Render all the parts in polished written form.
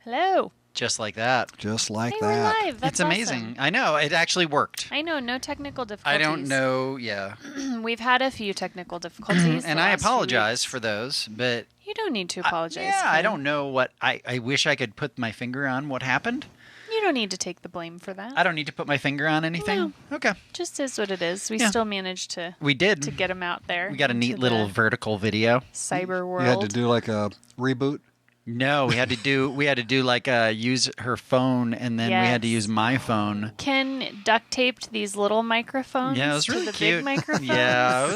Hello. Just like that. Just like Hey, that. we're live. That's It's amazing. awesome. I know. It actually worked. I know, no technical I difficulties. don't know. Yeah. We've had a few technical difficulties. And the I last few apologize weeks. for those, but You don't need to apologize. yeah, I Ken. don't know what I wish I could put my finger on what happened. You don't need to take the blame for that. I don't need to put my finger on anything. No. Okay. Just is what it is. We Yeah. still managed to We did. get them out there. We got a neat into little the vertical video. cyber world. You had to do like a reboot. No, we had to do like use her phone, and then we had to Yes. use my phone. Ken duct taped these little microphones Yeah, it was really to the cute. big microphones. Yeah, it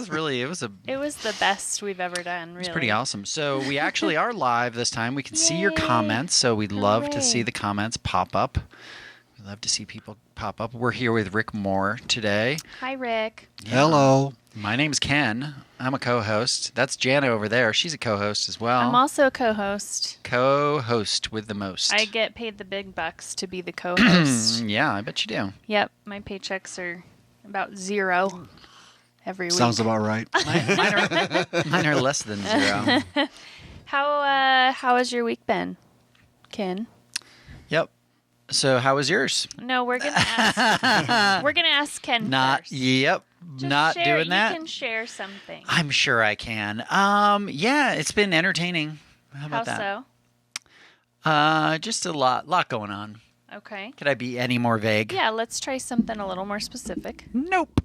was It was the best we've ever done, really. It's pretty awesome. So we actually are live this time. We can see your Yay. comments, so we'd love to see Hooray. the comments pop up. We love to see people pop up. We're here with Rick Mohr today. Hi, Rick. Yeah. Hello. My name's Ken. I'm a co-host. That's Jana over there. She's a co-host as well. I'm also a co-host. Co-host with the most. I get paid the big bucks to be the co-host. Yeah, I bet you do. Yep, my paychecks are about zero every week. Sounds about right. Mine are less than zero. How has your week been, Ken? Yep. So how was yours? No, we're gonna ask. We're gonna ask Ken Not. first. Yep. Just Not share, doing that. You can share something. I'm sure I can. Yeah, it's been entertaining. How about How that? Just a lot going on. so? Okay. Could I be any more vague? Yeah, let's try something a little more specific. Nope.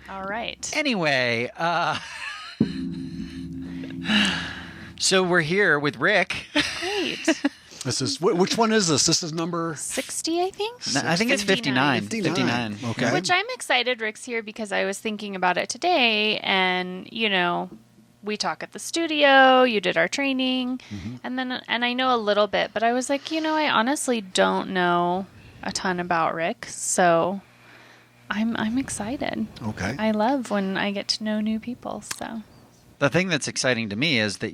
All right. Anyway, so we're here with Rick. Great. This is which one is this? This is number 60, I think. I think it's 59. 59. Okay. Which I'm excited Rick's here because I was thinking about it today, and we talk at the studio, you did our training, and I know a little bit, but I was like, I honestly don't know a ton about Rick, so I'm excited. Okay. I love when I get to know new people, so. The thing that's exciting to me is that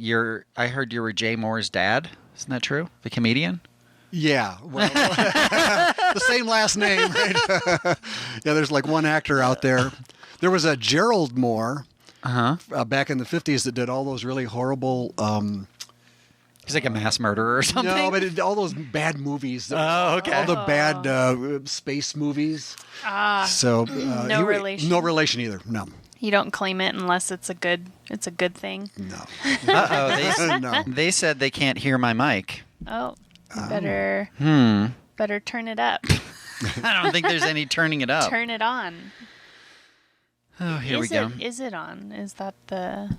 I heard you were Jay Moore's dad. Isn't that true? The comedian? Yeah. Well, the same last name, right? Yeah, there's like one actor out there. There was a Gerald Mohr back in the 50s that did all those really horrible... He's like a mass murderer or something? No, but all those bad movies. Oh, okay. All the bad space movies. So No relation. No relation either. No. You don't claim it unless it's a good thing. No. Uh-oh. No. They said they can't hear my mic. Oh, you better turn it up. I don't think there's any turning it up. Turn it on. Oh, here we go. Is it on? Is that the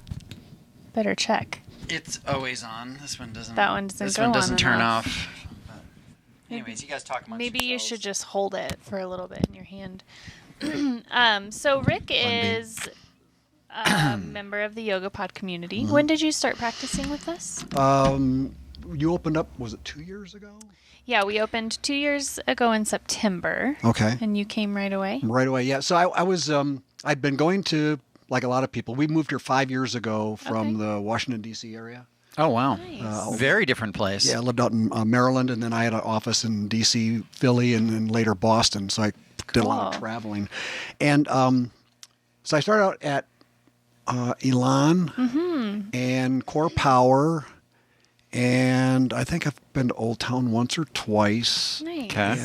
better check? It's always on. This one doesn't. That one doesn't This go one on doesn't turn enough. off. But anyways, you guys talk amongst Maybe you yourselves. should just hold it for a little bit in your hand. So Rick is a member of the Yoga Pod community. When did you start practicing with us? You opened up, was it 2 years ago? Yeah, we opened 2 years ago in September. Okay. And you came right away? Right away, yeah. So I was, I'd been going to, like a lot of people, we moved here 5 years ago from the Washington, D.C. area. Oh, wow. Nice. Very different place. Yeah, I lived out in Maryland, and then I had an office in D.C., Philly, and then later Boston. So I did a lot of Cool. traveling. And so I started out at Elan and Core Power, and I think I've been to Old Town once or twice. Nice. Okay.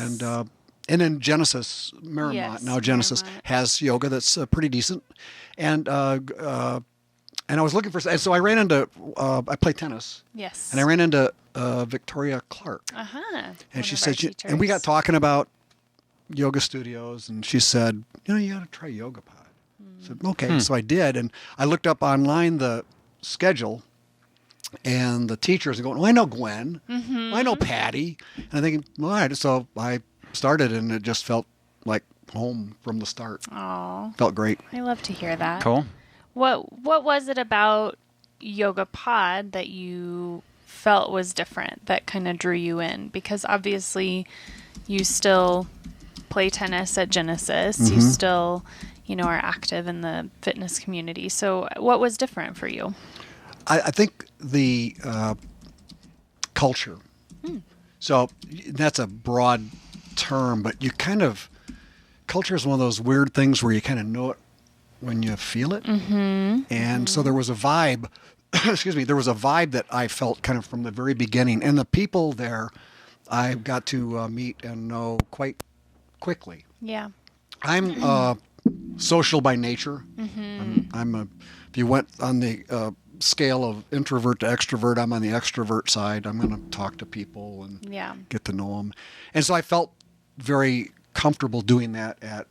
And then Genesis, Miramont. Yes, Now Genesis Miramont. has yoga that's pretty decent. And I was looking for, and so I ran into, I play tennis, Yes. and I ran into Victoria Clark. Uh-huh. And she said, and we got talking about yoga studios, and she said, you got to try Yoga Pod. I said, okay. So I did, and I looked up online the schedule, and the teachers are going, I know Gwen. I know Patty. And I'm thinking, all right. So I started, and it just felt like home from the start. Oh, Felt great. I love to hear that. Cool. What was it about Yoga Pod that you felt was different that kind of drew you in? Because obviously you still play tennis at Genesis. You still, are active in the fitness community. So what was different for you? I think the culture. So that's a broad term, but you culture is one of those weird things where you kind of know it when you feel it. And so there was a vibe, there was a vibe that I felt kind of from the very beginning. And the people there, I got to meet and know quite quickly. Yeah. I'm social by nature. If you went on the scale of introvert to extrovert, I'm on the extrovert side. I'm going to talk to people and get to know them. And so I felt very comfortable doing that at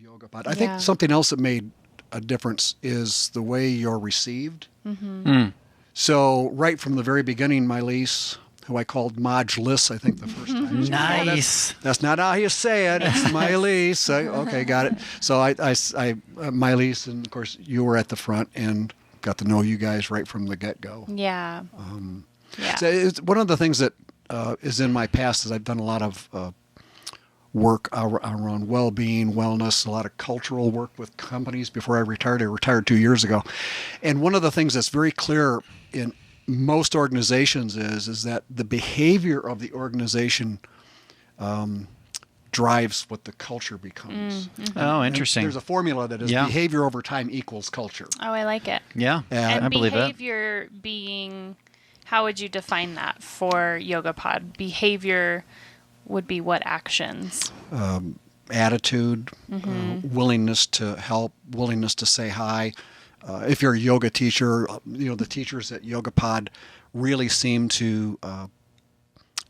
Yoga Pod. I think something else that made a difference is the way you're received. So right from the very beginning, Mylese, who I called Modulus, I think the first time. Nice. That's not how you say it. It's Mylese. Okay, got it. So I Mylese, and of course you were at the front and got to know you guys right from the get-go. Yeah. So it's one of the things that is in my past is I've done a lot of work around well-being, wellness, a lot of cultural work with companies before I retired. I retired 2 years ago. And one of the things that's very clear in most organizations is that the behavior of the organization drives what the culture becomes. Oh, interesting. And there's a formula that is behavior over time equals culture. Oh, I like it. Yeah, And I believe that. behavior being, how would you define that for Yoga Pod? Behavior would be what actions? Attitude, willingness to help, willingness to say hi. If you're a yoga teacher, the teachers at Yoga Pod really seem to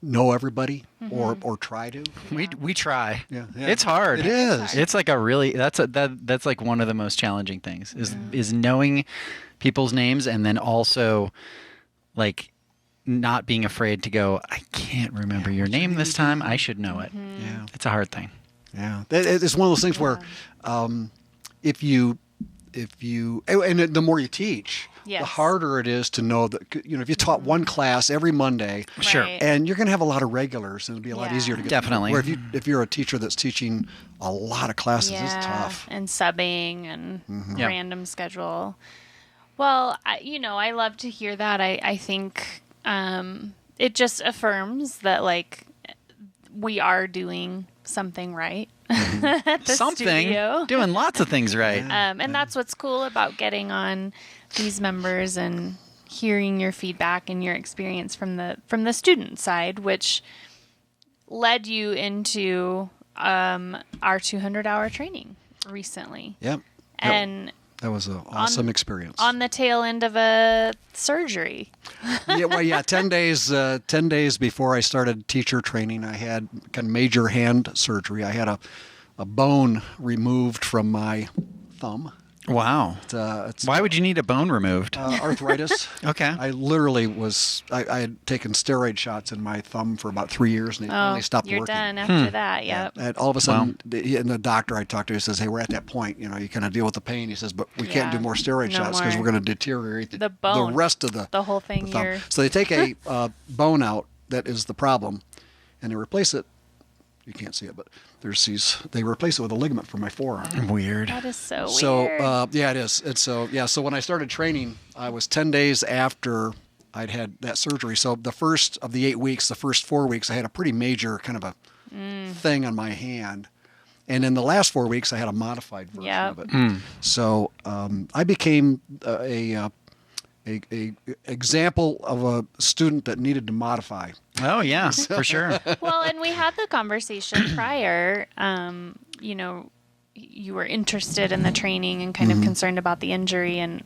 know everybody or try to. We try. Yeah. It's hard. It is. It's like that's like one of the most challenging things is knowing people's names, and then also like not being afraid to go, I can't remember your name this time. I should know it. Yeah. It's a hard thing. Yeah. It's one of those things where if you and the more you teach, the harder it is to know that, if you taught one class every Monday, Sure. and you're going to have a lot of regulars, and it'll be a lot easier to get. Definitely. Where if you're a teacher that's teaching a lot of classes, it's tough. And subbing and random schedule. Well, I love to hear that. I think it just affirms that like we are doing something right. At the studio. Doing lots of things right. And that's what's cool about getting on these members and hearing your feedback and your experience from the student side, which led you into our 200-hour training recently. Yep. And that was an awesome experience. On the tail end of a surgery. 10 days before I started teacher training, I had kind of major hand surgery. I had a bone removed from my thumb. Wow. Why would you need a bone removed? Arthritis. Okay. I literally I had taken steroid shots in my thumb for about 3 years, and they finally stopped working. You're done after that, yep. And all of a sudden, the doctor I talked to says, hey, we're at that point. You kind of deal with the pain. He says, but we can't do more steroid shots because we're going to deteriorate the bone, the rest of the whole thing. The so they take a bone out that is the problem, and they replace it. You can't see it, but they replace it with a ligament from my forearm. Weird. That is so weird. So, it is. And so when I started training, I was 10 days after I'd had that surgery. So the first of the 8 weeks, the first 4 weeks, I had a pretty major kind of a thing on my hand. And in the last 4 weeks, I had a modified version of it. So I became a example of a student that needed to modify. Oh, yeah, for sure. Well, and we had the conversation prior. You were interested in the training and kind of concerned about the injury. And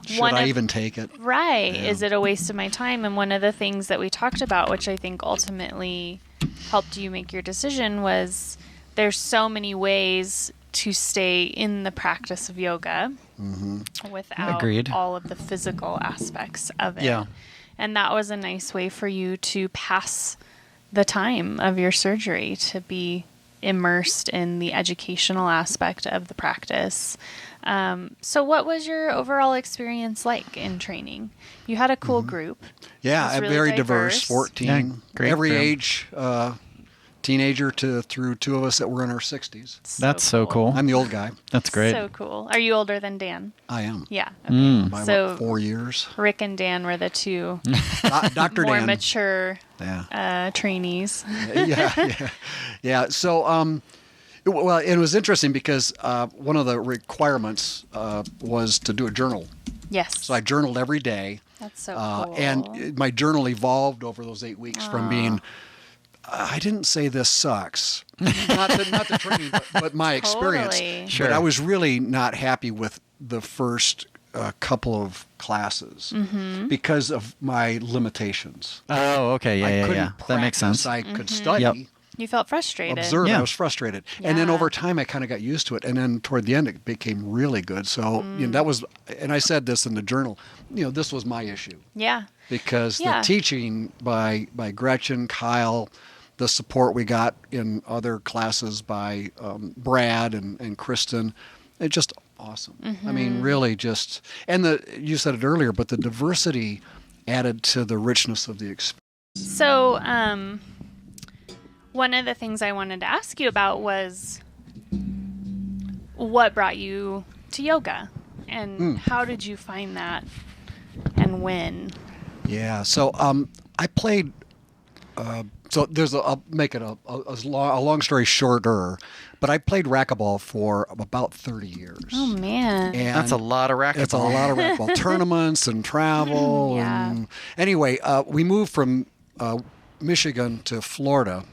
should I even take it? Right. Yeah. Is it a waste of my time? And one of the things that we talked about, which I think ultimately helped you make your decision, was there's so many ways to stay in the practice of yoga without all of the physical aspects of it. Yeah. And that was a nice way for you to pass the time of your surgery, to be immersed in the educational aspect of the practice. So what was your overall experience like in training? You had a cool group. Yeah, really very diverse, 14. Yeah, great every group. age, teenager through two of us that were in our 60s. That's so cool. I'm the old guy. That's great. So cool. Are you older than Dan? I am. Yeah. Okay. By So about 4 years. Rick and Dan were the two Dr. more Dan. mature trainees. Yeah. So, well, it was interesting because one of the requirements was to do a journal. Yes. So I journaled every day. That's so cool. And my journal evolved over those 8 weeks from being I didn't say this sucks. not the training, but my experience. Totally. Sure. But I was really not happy with the first couple of classes because of my limitations. Oh, okay. I Yeah, couldn't yeah. That makes practice. sense. I could study. Yep. You felt frustrated. Observe. Yeah. I was frustrated, and then Yeah. over time, I kind of got used to it. And then toward the end, it became really good. So that was, and I said this in the journal. This was my issue Yeah. because Yeah. the teaching by Gretchen, Kyle, the support we got in other classes by Brad and Kristen, it's just awesome. I mean, really, just you said it earlier, but the diversity added to the richness of the experience. So, one of the things I wanted to ask you about was what brought you to yoga and how did you find that and when? Yeah. So I played. So I'll make it a long story shorter, but I played racquetball for about 30 years. Oh man. And That's a lot of racquetball. It's a lot of racquetball tournaments and travel. Yeah. And anyway, we moved from Michigan to Florida,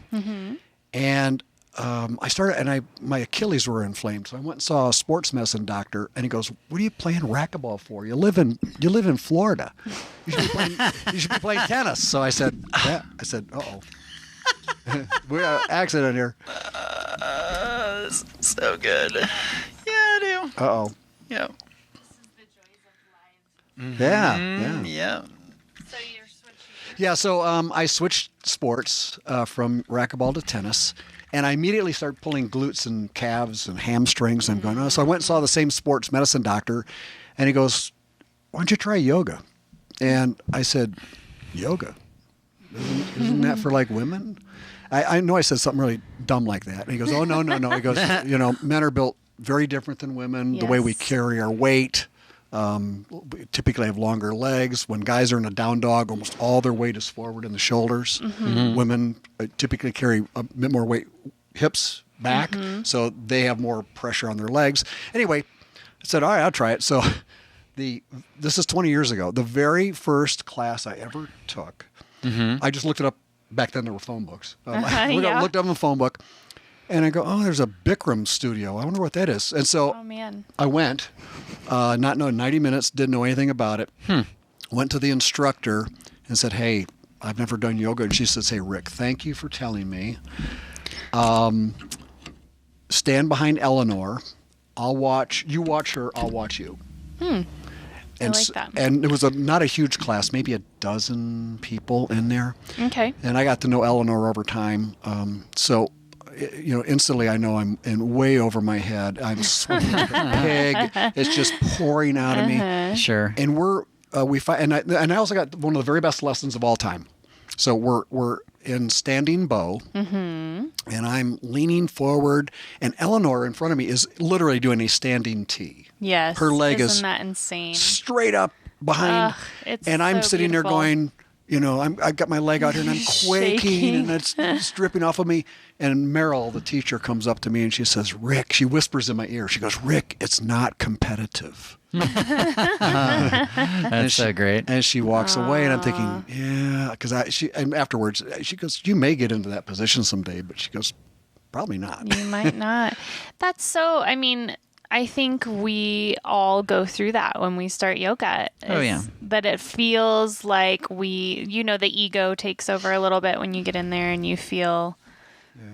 and I started, and my Achilles were inflamed, so I went and saw a sports medicine doctor, and he goes, "What are you playing racquetball for? You live in Florida. You should be playing tennis." So I said, "Yeah." I said, "Uh-oh, we have an accident here." So good. Yeah, I do. Uh-oh. Yeah. Yeah. Yeah. Yeah. So you're switching. Yeah, so I switched sports from racquetball to tennis, and I immediately started pulling glutes and calves and hamstrings. And going, oh, so I went and saw the same sports medicine doctor, and he goes, "Why don't you try yoga?" And I said, "Yoga? Isn't that for like women?" I know I said something really dumb like that. And he goes, "Oh, no." He goes, men are built very different than women. The way we Yes. carry our weight. We typically have longer legs. When guys are in a down dog, almost all their weight is forward in the shoulders. Women typically carry a bit more weight, hips back, so they have more pressure on their legs. Anyway, I said, all right, I'll try it. So this is 20 years ago. The very first class I ever took, I just looked it up. Back then there were phone books. I looked up in the phone book, and I go, oh, there's a Bikram studio. I wonder what that is. And so Oh man. I went, not knowing 90 minutes, didn't know anything about it. Went to the instructor and said, "Hey, I've never done yoga." And she says, "Hey, Rick, thank you for telling me. Stand behind Eleanor. You watch her, I'll watch you." I like that. And it was not a huge class, maybe a dozen people in there. Okay. And I got to know Eleanor over time. So instantly I know I'm in way over my head. I'm sweating like a pig. It's just pouring out of me. Sure. And I also got one of the very best lessons of all time. So we're in standing bow, and I'm leaning forward, and Eleanor in front of me is literally doing a standing T. Yes. Her leg Isn't is that insane? straight up behind, It's and I'm so sitting beautiful. there going, I've got my leg out here and I'm quaking Shaking. and it's dripping off of me. And Meryl, the teacher, comes up to me and she says, "Rick," she whispers in my ear. She goes, "Rick, it's not competitive." That's so great. And she walks away, and I'm thinking, yeah, and afterwards she goes, "You may get into that position someday," but she goes, "Probably not." You might not. That's so, I think we all go through that when we start yoga. Oh, yeah. That it feels like the ego takes over a little bit when you get in there and you feel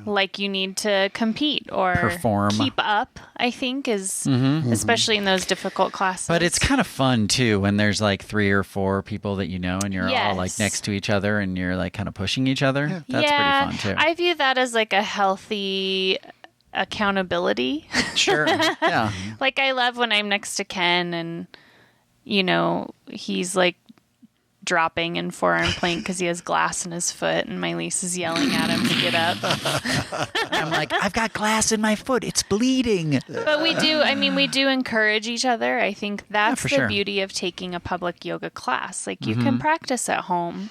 like you need to compete or Perform. keep up, I think, especially in those difficult classes. But it's kind of fun too when there's like 3 or 4 people that you know and you're all like Yes. next to each other and you're like kind of pushing each other. That's yeah, pretty fun too. I view that as like a healthy accountability. Sure. Yeah. Like I love when I'm next to Ken and he's like dropping in forearm plank because he has glass in his foot and my Lise is yelling at him to get up. I'm like, I've got glass in my foot. It's bleeding. But we do encourage each other. I think that's for the sure. beauty of taking a public yoga class. Like you can practice at home.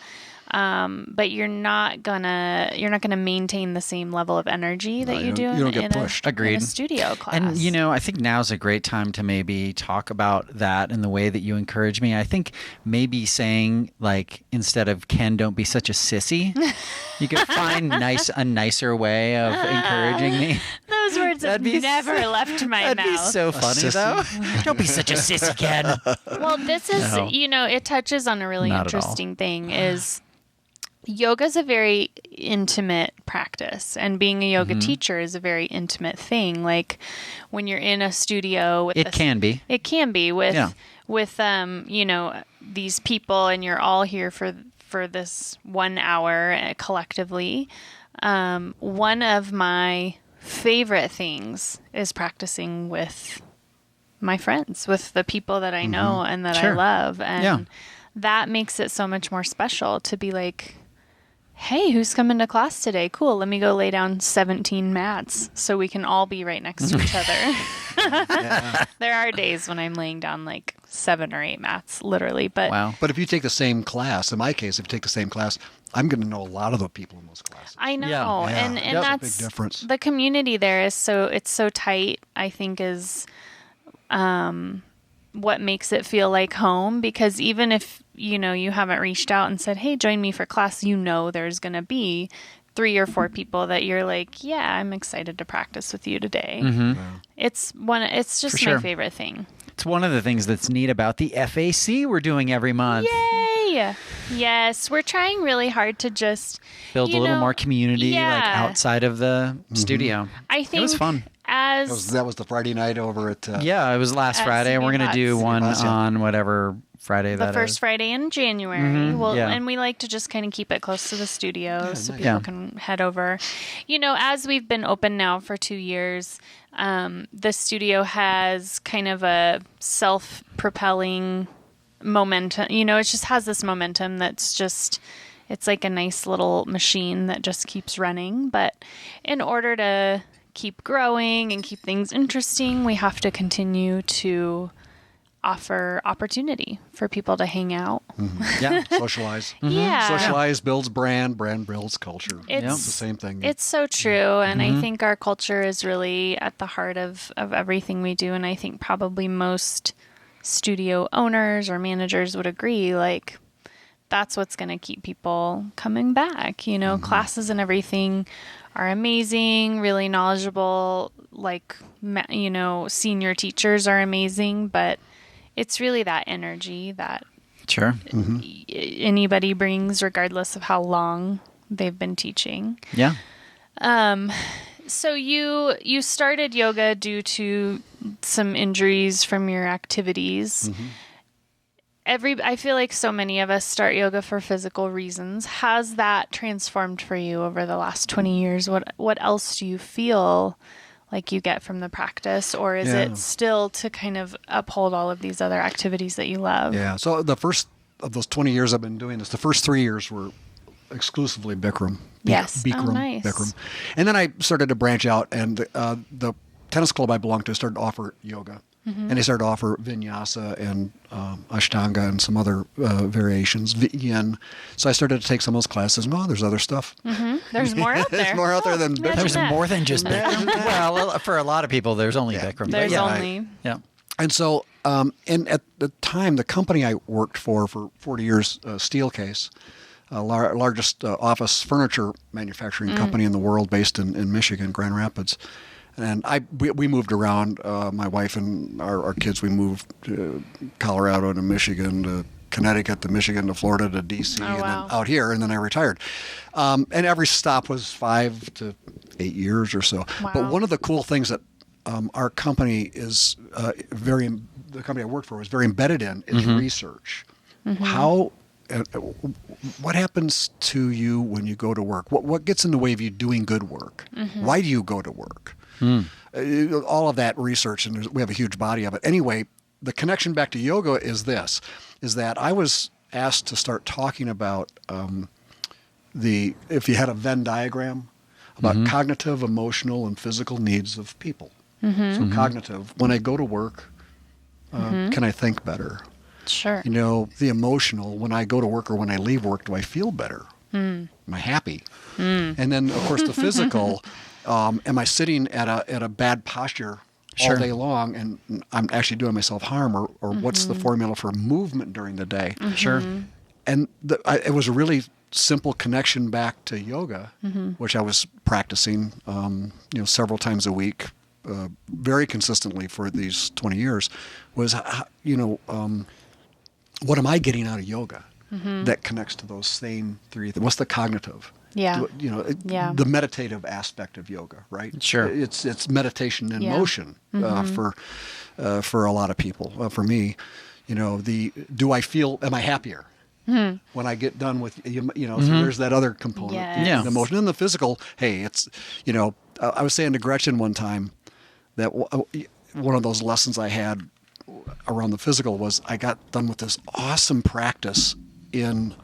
but you're not gonna maintain the same level of energy that you do you don't get pushed. in Agreed. a studio class. And, I think now's a great time to maybe talk about that in the way that you encourage me. I think maybe saying, like, instead of Ken, don't be such a sissy, you could find a nicer way of encouraging me. Those words have never left my mouth. That'd be so funny, though. Don't be such a sissy, Ken. Well, this is, No. It touches on a really Not at all. interesting thing is yoga is a very intimate practice, and being a yoga teacher is a very intimate thing. Like when you're in a studio with It can be with these people, and you're all here for this 1 hour collectively. One of my favorite things is practicing with my friends, with the people that I know and that I love. And that makes it so much more special to be like, hey, who's coming to class today? Cool. Let me go lay down 17 mats so we can all be right next to each other. There are days when I'm laying down like 7 or 8 mats, literally. But Wow. But if you take the same class, in my case, if you take the same class, I'm going to know a lot of the people in those classes. I know. Yeah. And That's a that's big difference. the community there is it's so tight, I think is what makes it feel like home, because even if you haven't reached out and said, hey, join me for class, there's going to be 3 or 4 people that you're like, yeah, I'm excited to practice with you today. It's just For sure. my favorite thing. It's one of the things that's neat about the FAC we're doing every month. Yay! Yes, we're trying really hard to just Build a little more community like outside of the studio. I think it was fun. That was the Friday night over at... Yeah, it was last At Friday, and we're going to do CB one Pots, yeah. on whatever Friday the that first is. Friday in January. Well, yeah. and we like to just kind of keep it close to the studio so nice. people Yeah. can head over. As we've been open now for 2 years, the studio has kind of a self-propelling momentum. It just has this momentum that's just, it's like a nice little machine that just keeps running. But in order to keep growing and keep things interesting, we have to continue to offer opportunity for people to hang out. Yeah. Socialize. Yeah. Socialize builds brand builds culture. It's the same thing. It's so true. And I think our culture is really at the heart of everything we do. And I think probably most studio owners or managers would agree, like, that's what's going to keep people coming back. Classes and everything are amazing, really knowledgeable, like, senior teachers are amazing, but it's really that energy that Sure. anybody brings, regardless of how long they've been teaching. Yeah. So you started yoga due to some injuries from your activities. I feel like so many of us start yoga for physical reasons. Has that transformed for you over the last 20 years? What else do you feel like you get from the practice, or is it still to kind of uphold all of these other activities that you love? Yeah. So the first of those 20 years I've been doing this, the first 3 years were exclusively Bikram. Yes. Bikram, Oh, nice. Bikram. And then I started to branch out, and the tennis club I belonged to started to offer yoga. And they started to offer vinyasa and ashtanga and some other variations, yin. So I started to take some of those classes. And, there's other stuff. There's more out there. There's more out there than imagine Bikram. There's that. more than just Bikram. Well, for a lot of people, there's only Bikram. There's yeah. only... Yeah. And so, and at the time, the company I worked for 40 years, Steelcase, largest office furniture manufacturing company in the world, based in Michigan, Grand Rapids. And we moved around. My wife and our kids, we moved to Colorado to Michigan to Connecticut to Michigan to Florida to D.C. and wow. then out here, and then I retired. And every stop was 5 to 8 years or so. Wow. But one of the cool things that our company is the company I worked for was very embedded in is research. How what happens to you when you go to work? What gets in the way of you doing good work? Why do you go to work? All of that research, and we have a huge body of it. Anyway, the connection back to yoga is that I was asked to start talking about if you had a Venn diagram, about cognitive, emotional, and physical needs of people. So cognitive, when I go to work, can I think better? Sure. The emotional, when I go to work or when I leave work, do I feel better? Am I happy? And then, of course, the physical, am I sitting at a bad posture all day long and I'm actually doing myself harm, or what's the formula for movement during the day? Sure. And it was a really simple connection back to yoga, which I was practicing, several times a week, very consistently for these 20 years, was, what am I getting out of yoga that connects to those same three things? What's the cognitive? Yeah. The meditative aspect of yoga, right? Sure. It's meditation in motion for a lot of people. For me, am I happier? When I get done with, so there's that other component, Yes. the emotion. And the physical, hey, it's, I was saying to Gretchen one time that one of those lessons I had around the physical was I got done with this awesome practice in,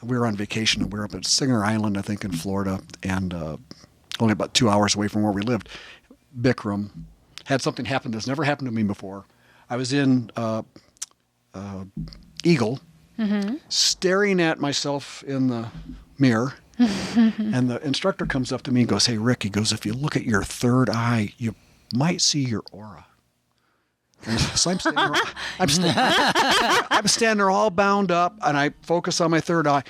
we were on vacation and we were up at Singer Island, I think, in Florida, and only about 2 hours away from where we lived. Bikram had something happen that's never happened to me before. I was in Eagle, staring at myself in the mirror, and the instructor comes up to me and goes, "Hey, Rick," he goes, "if you look at your third eye, you might see your aura." And so I'm standing there all bound up, and I focus on my third eye,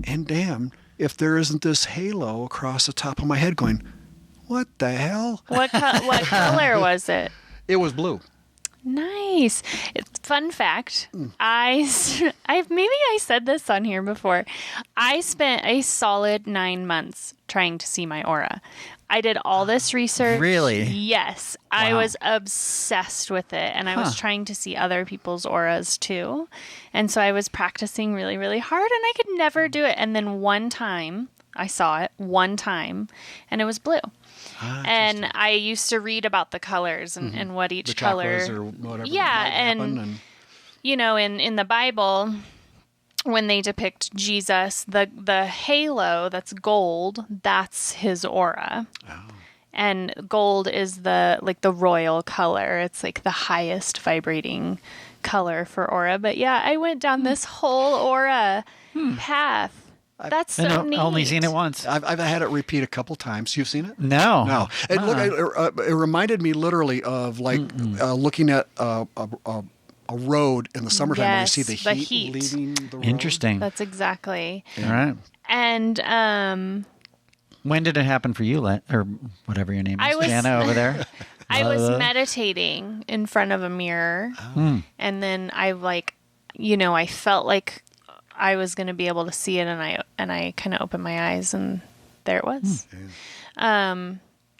and damn, if there isn't this halo across the top of my head going, "What the hell?" What color was it? It was blue. Nice. Fun fact. Maybe I said this on here before. I spent a solid 9 months trying to see my aura. I did all this research. Really? Yes. Wow. I was obsessed with it, and I was trying to see other people's auras too. And so I was practicing really, really hard, and I could never do it. And then one time, I saw it one time, and it was blue. And I used to read about the colors and what each the color, chakras or whatever. yeah, might happen, and in the Bible, when they depict Jesus, the halo that's gold, that's his aura. Oh. And gold is the royal color. It's like the highest vibrating color for aura. But yeah, I went down this whole aura path. That's so neat. I've only seen it once. I've had it repeat a couple times. You've seen it? No. No. It reminded me literally of looking at a road in the summertime when you see the heat leaving the road. Interesting. That's exactly. All right. And when did it happen for you, or whatever your name is, Jana over there? I was meditating in front of a mirror, and then I felt like I was going to be able to see it, and I kind of opened my eyes, and there it was.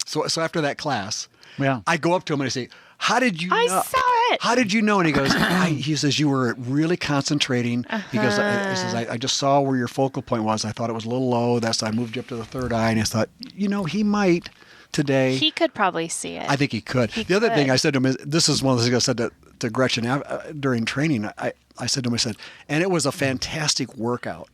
So after that class, Yeah. I go up to him and I say, "How did you know?" I saw it. How did you know? And he goes, he says, "You were really concentrating." He goes, he says, I just saw where your focal point was. I thought it was a little low. That's why I moved you up to the third eye. And I thought, he might today. He could probably see it. I think he could. The other thing I said to him is, this is one of the things I said to Gretchen during training. I said to him, and it was a fantastic workout.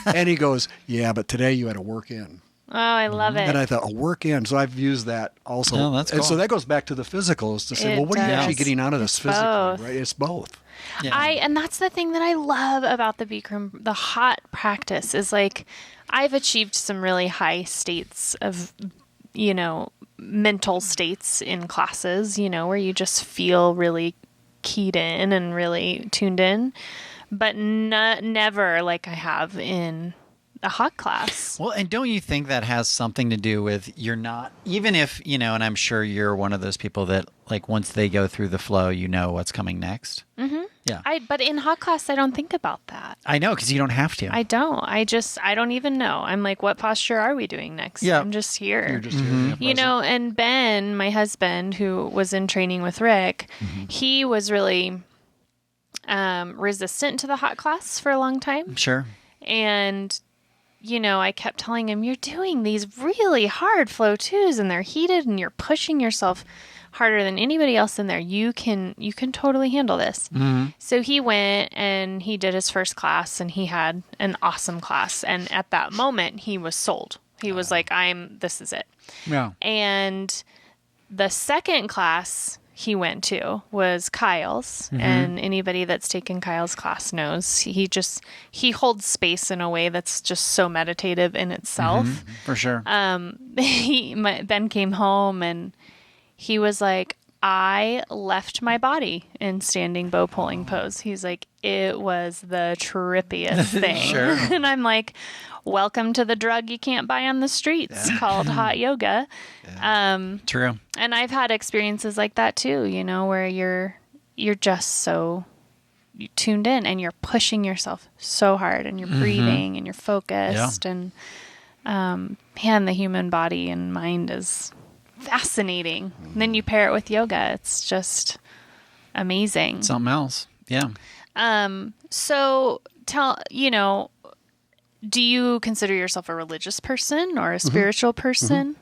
And he goes, "Yeah, but today you had to work in." Oh, I love it. And I thought, a work in. So I've used that also. Oh, that's cool. And so that goes back to the physical, is to say, what are you actually getting out of this physically? Both. Right? It's both. Yeah. And that's the thing that I love about the Bikram, the hot practice, is I've achieved some really high states of, mental states in classes, where you just feel really keyed in and really tuned in, but never like I have in a hot class. Well, and don't you think that has something to do with you're not, even if, and I'm sure you're one of those people that once they go through the flow, what's coming next. Mm-hmm. Yeah. But in hot class, I don't think about that. I know, because you don't have to. I don't. I don't even know. I'm like, what posture are we doing next? Yeah. I'm just here. You're just here. And Ben, my husband, who was in training with Rick, he was really resistant to the hot class for a long time. Sure. And I kept telling him, you're doing these really hard flow twos and they're heated and you're pushing yourself harder than anybody else in there. You can totally handle this. Mm-hmm. So he went and he did his first class and he had an awesome class. And at that moment he was sold. He was like, this is it. Yeah. And the second class, he went to was Kyle's, and anybody that's taken Kyle's class knows he holds space in a way that's just so meditative in itself. For sure. Ben came home and he was like, I left my body in standing bow pulling pose. He's like, it was the trippiest thing. Sure. And I'm like, welcome to the drug you can't buy on the streets called hot yoga. True. And I've had experiences like that too, where you're just so tuned in and you're pushing yourself so hard and you're breathing and you're focused. And man, the human body and mind is fascinating. And then you pair it with yoga. It's just amazing. Something else. Yeah. So do you consider yourself a religious person or a spiritual person?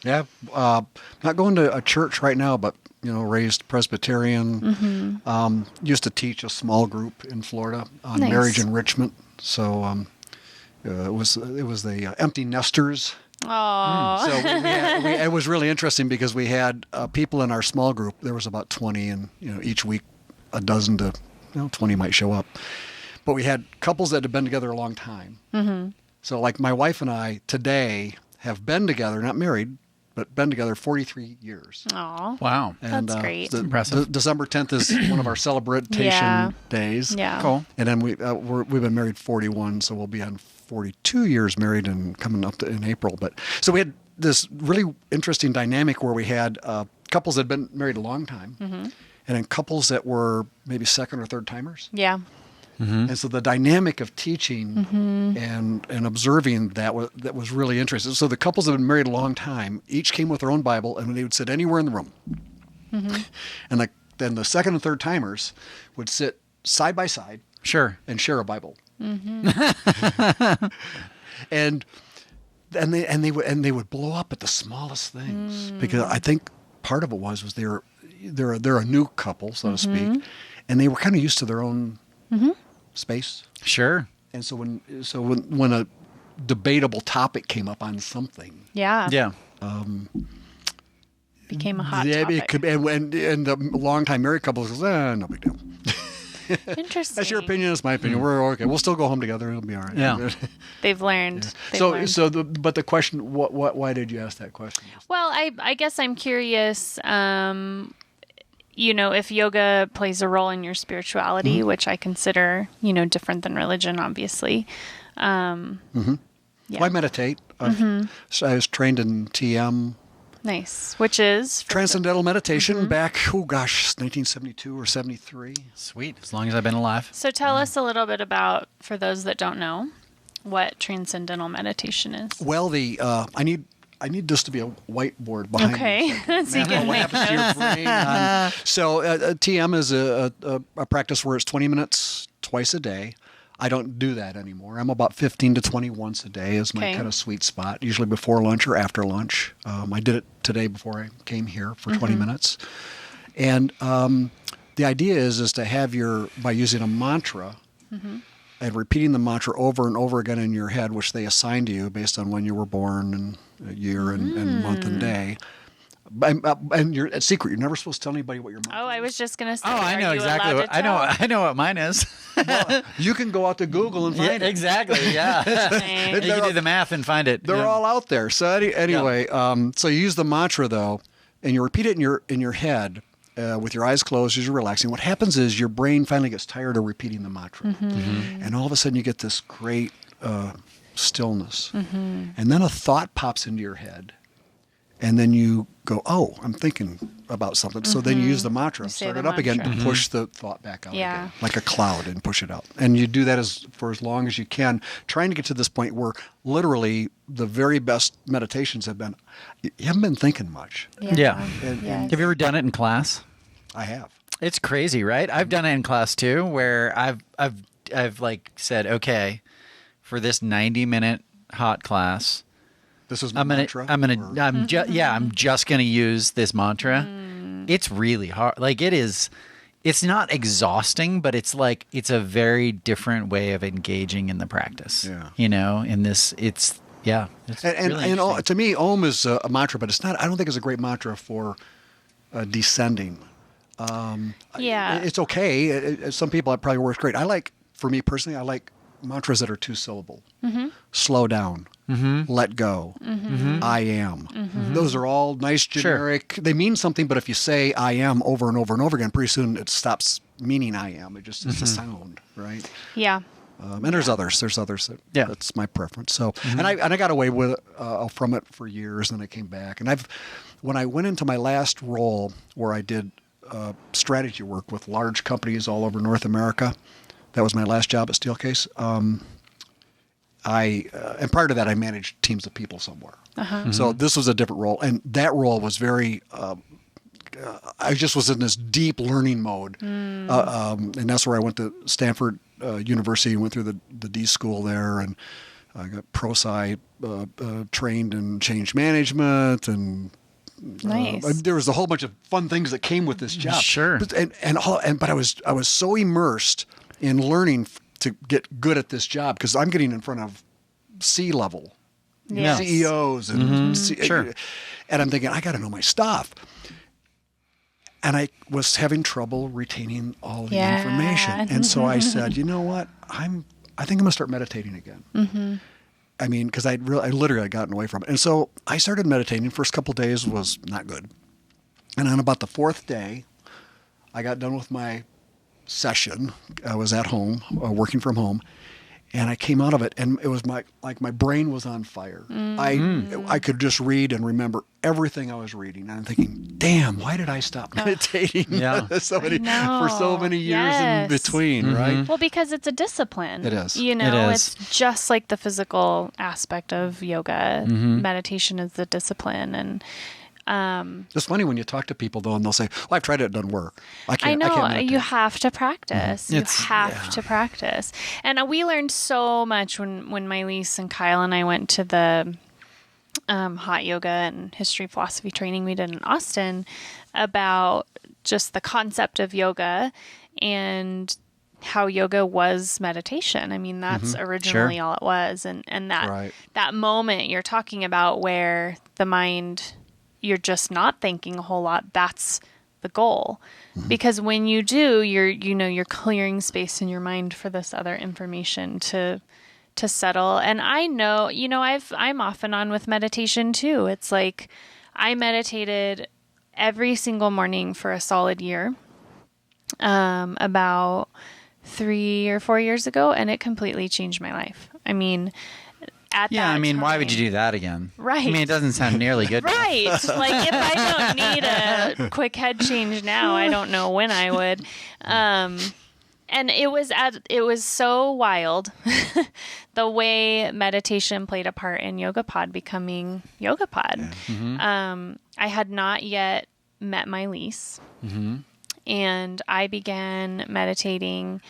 Yeah. Not going to a church right now, but, raised Presbyterian. Used to teach a small group in Florida on Nice. marriage enrichment. So it was the empty nesters. Oh, So it was really interesting because we had people in our small group. There was about 20, and each week a dozen to 20 might show up. But we had couples that had been together a long time. So like my wife and I today have been together, not married, but been together 43 years. aw. Wow. And, That's great. Impressive. December 10th is one of our celebration days. Yeah. Cool. And then we've been married 41, so we'll be on 42 years married and coming up in April. But so we had this really interesting dynamic where we had couples that had been married a long time, and then couples that were maybe second or third timers. Yeah. And so the dynamic of teaching and observing that was really interesting. So the couples that had been married a long time each came with their own Bible, and they would sit anywhere in the room. And then the second and third timers would sit side by side. Sure. And share a Bible. and they would blow up at the smallest things because I think part of it was they're a new couple, so to speak, and they were kind of used to their own space. Sure. And so when a debatable topic came up on something, Yeah. Yeah. Became a hot it topic. could, and the longtime married couple goes, no big deal. Interesting. That's your opinion. That's my opinion. We're okay. We'll still go home together. It'll be all right. Yeah. They've learned. They've learned. But the question, why did you ask that question? Well, I guess I'm curious, if yoga plays a role in your spirituality, which I consider, different than religion, obviously. Yeah. Well, I meditate. So I was trained in TM. Nice. Which is? Transcendental meditation back, 1972 or 73. Sweet. As long as I've been alive. So tell us a little bit about, for those that don't know, what transcendental meditation is. Well, I need this to be a whiteboard behind me. Okay. So you can What make happens to your notes. brain? So TM is a practice where it's 20 minutes twice a day. I don't do that anymore. I'm about 15 to 20 once a day is my kind of sweet spot, usually before lunch or after lunch. I did it today before I came here for 20 minutes. And the idea is to have by using a mantra and repeating the mantra over and over again in your head, which they assign to you based on when you were born and year and month and day. And you're a secret. You're never supposed to tell anybody what your mantra Oh, I was just going to say. Oh, I are know you exactly allowed what to I know. tell? I know what mine is. Well, you can go out to Google and find it. Exactly. Yeah. Dang. You can do the math and find it. They're Yeah. all out there. So anyway, so you use the mantra though, and you repeat it in your head with your eyes closed as you're relaxing. What happens is your brain finally gets tired of repeating the mantra, and all of a sudden you get this great stillness, and then a thought pops into your head. And then you go, oh, I'm thinking about something. So then you use the mantra, say start the it up again mantra. to push the thought back out Yeah. again, like a cloud, and push it out. And you do that for as long as you can, trying to get to this point where literally the very best meditations have been, you haven't been thinking much. Yeah. And Yes. Have you ever done it in class? I have. It's crazy, right? I've done it in class too, where I've like said, okay, for this 90-minute hot class, This is my I'm mantra. I'm just gonna use this mantra. It's really hard. Like it's not exhausting, but it's a very different way of engaging in the practice. Yeah. It's And really interesting. to me, Om is a mantra, but it's not. I don't think it's a great mantra for descending. Yeah. It's okay. Some people, it probably works great. For me personally, I like mantras that are 2-syllable. Slow down. Let go. I am. Those are all nice, generic. They mean something, but if you say I am over and over and over again, pretty soon it stops meaning I am. It's a sound, right? Yeah. And there's others. That, Yeah. that's my preference. So, and I got away with from it for years, and then I came back. And when I went into my last role, where I did strategy work with large companies all over North America, that was my last job at Steelcase. And prior to that, I managed teams of people somewhere. So this was a different role, and that role was very. I just was in this deep learning mode, and that's where I went to Stanford University and went through the D school there, and I got pro-sci trained in change management, and Nice. there was a whole bunch of fun things that came with this job. Sure. But I was so immersed in learning to get good at this job, because I'm getting in front of C-level Yes. CEOs and Sure. and I'm thinking, I got to know my stuff. And I was having trouble retaining all the Yeah. information. And so I said, you know what? I think I'm going to start meditating again. I mean, because I literally had gotten away from it. And so I started meditating. First couple of days was not good. And on about the fourth day, I got done with my session. I was at home, working from home. And I came out of it, and it was my brain was on fire. I could just read and remember everything I was reading. And I'm thinking, damn, why did I stop meditating Yeah. for so many years Yes. in between, right? Well, because it's a discipline. It is. You know, It is. it's just like the physical aspect of yoga. Meditation is the discipline. And It's funny when you talk to people, though, and they'll say, well, I've tried it, it doesn't work. I I can't know meditate. you have to practice. You It's- have to practice. And we learned so much when Mylese and Kyle and I went to the hot yoga and history philosophy training we did in Austin about just the concept of yoga and how yoga was meditation. I mean, that's originally all it was. And that Right. that moment you're talking about where the mind, you're just not thinking a whole lot, that's the goal. Because when you do, you're clearing space in your mind for this other information to settle. And I know, I'm off and on with meditation too. It's like I meditated every single morning for a solid year, about 3 or 4 years ago, and it completely changed my life. I mean, Why would you do that again? Right. I mean, it doesn't sound nearly good. Right. Like if I don't need a quick head change now, I don't know when I would. And it was so wild the way meditation played a part in YogaPod becoming YogaPod. I had not yet met Mylese, and I began meditating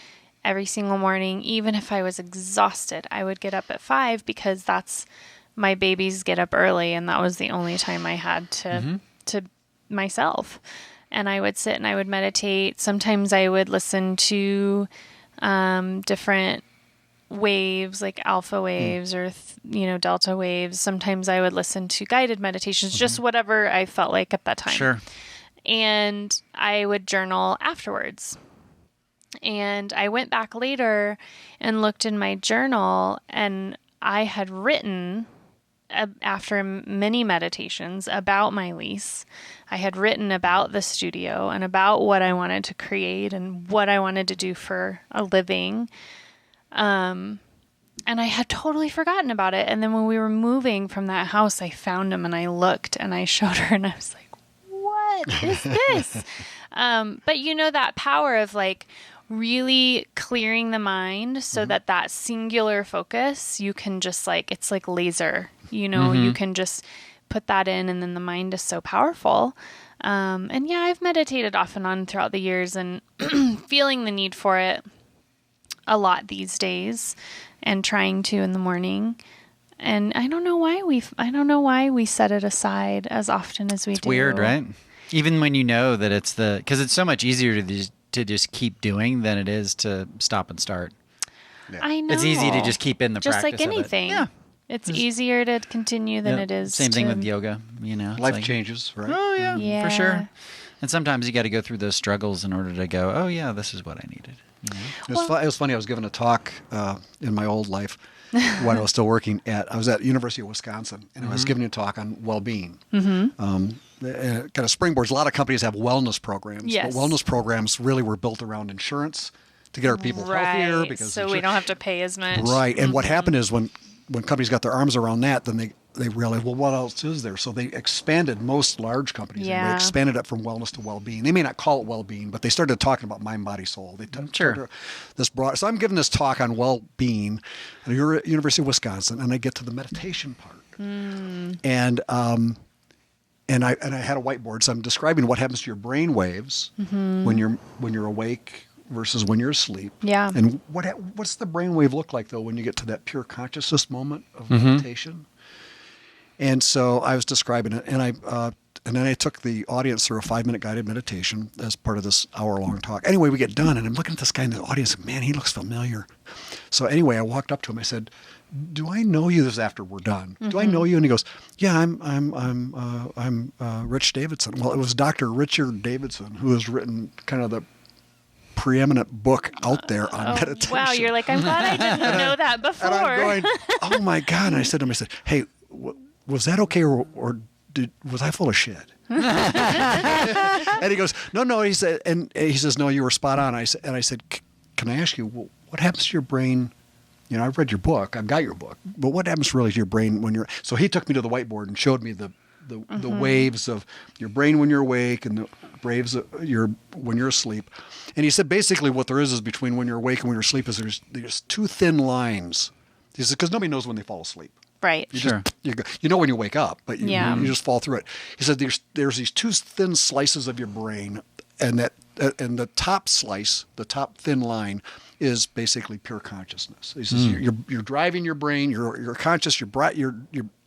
every single morning. Even if I was exhausted, I would get up at 5 because that's my babies get up early, and that was the only time I had to myself. And I would sit and I would meditate. Sometimes I would listen to different waves, like alpha waves or delta waves. Sometimes I would listen to guided meditations, just whatever I felt like at that time. Sure. And I would journal afterwards. And I went back later and looked in my journal, and I had written, after many meditations, about Mylese. I had written about the studio and about what I wanted to create and what I wanted to do for a living. And I had totally forgotten about it. And then when we were moving from that house, I found him and I looked and I showed her and I was like, what is this? But that power of like really clearing the mind so that singular focus, you can just it's like laser, you can just put that in, and then the mind is so powerful. And yeah, I've meditated off and on throughout the years and feeling the need for it a lot these days and trying to in the morning. And I don't know why we set it aside as often as we do. It's weird, right? Even when you know that because it's so much easier to just keep doing than it is to stop and start. Yeah. I know. It's easy to just keep in the just practice like of it. anything. Yeah. It's easier to continue than it is Same thing to- with yoga, It's Life like- changes, right? Oh, yeah, Yeah. for sure. And sometimes you got to go through those struggles in order to go, oh yeah, this is what I needed. It was funny. I was given a talk in my old life when I was still working I was at University of Wisconsin, and I was giving a talk on well-being. Kind of springboards. A lot of companies have wellness programs. Yes. But wellness programs really were built around insurance to get our people healthier. Because so we don't have to pay as much. Right. And what happened is when companies got their arms around that, then they realized, well, what else is there? So they expanded, most large companies, and they expanded it from wellness to well-being. They may not call it well-being, but they started talking about mind, body, soul. They Sure. This broad. So I'm giving this talk on well-being at the University of Wisconsin, and I get to the meditation part. And I had a whiteboard, so I'm describing what happens to your brain waves when you're awake versus when you're asleep. Yeah. And what's the brainwave look like, though, when you get to that pure consciousness moment of meditation? And so I was describing it, and then I took the audience through a 5-minute guided meditation as part of this hour-long talk. Anyway, we get done, and I'm looking at this guy in the audience, and man, he looks familiar. So anyway, I walked up to him. I said, "Do I know you?" This is after we're done. "Do I know you?" And he goes, "Yeah, I'm Rich Davidson." Well, it was Dr. Richard Davidson, who has written kind of the preeminent book out there on meditation. Wow, you're like, I'm glad I didn't know that before. And I'm going, "Oh my God!" And I said to him, "Hey, was that okay, or was I full of shit?" And he goes, "No." He said, "No, you were spot on." I said, "Can I ask you, what happens to your brain? You know, I've read your book. I've got your book. But what happens really to your brain when you're?" So he took me to the whiteboard and showed me the waves of your brain when you're awake and the waves when you're asleep. And he said basically what there is between when you're awake and when you're asleep is there's two thin lines. He said, because nobody knows when they fall asleep. Right. You know when you wake up, but you just fall through it. He said there's these two thin slices of your brain, and the top slice, the top thin line, is basically pure consciousness. He says you're driving your brain, you're conscious, you're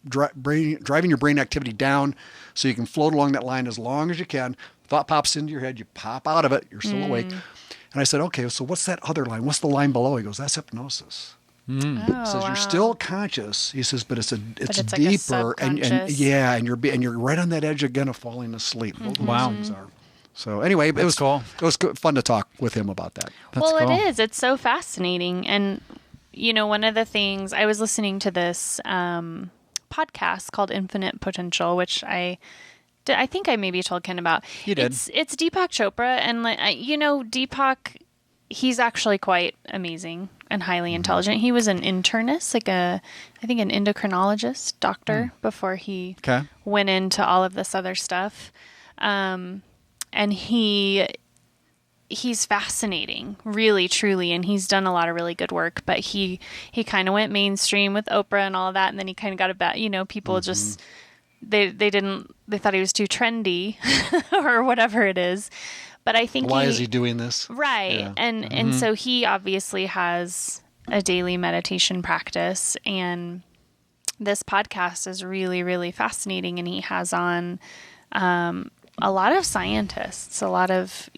driving your brain activity down, so you can float along that line as long as you can. Thought pops into your head, you pop out of it, you're still awake. And I said, okay, so what's that other line? What's the line below? He goes, that's hypnosis. He says you're still conscious. He says, but it's deeper, like and you're right on that edge again of falling asleep. Both of those things are. So anyway, it was cool. It was fun to talk with him about that. Well, it is. It's so fascinating, and one of the things I was listening to this podcast called Infinite Potential, which I think I maybe told Ken about. You did. It's Deepak Chopra, and Deepak, he's actually quite amazing and highly intelligent. He was an internist, I think an endocrinologist, doctor, before he went into all of this other stuff. And he's fascinating, really, truly, and he's done a lot of really good work, but he kind of went mainstream with Oprah and all of that, and then he kind of got a bad, people just, they thought he was too trendy or whatever it is. But I think why is he doing this? Right. Yeah. And so he obviously has a daily meditation practice, and this podcast is really, really fascinating, and he has on a lot of scientists, a lot of,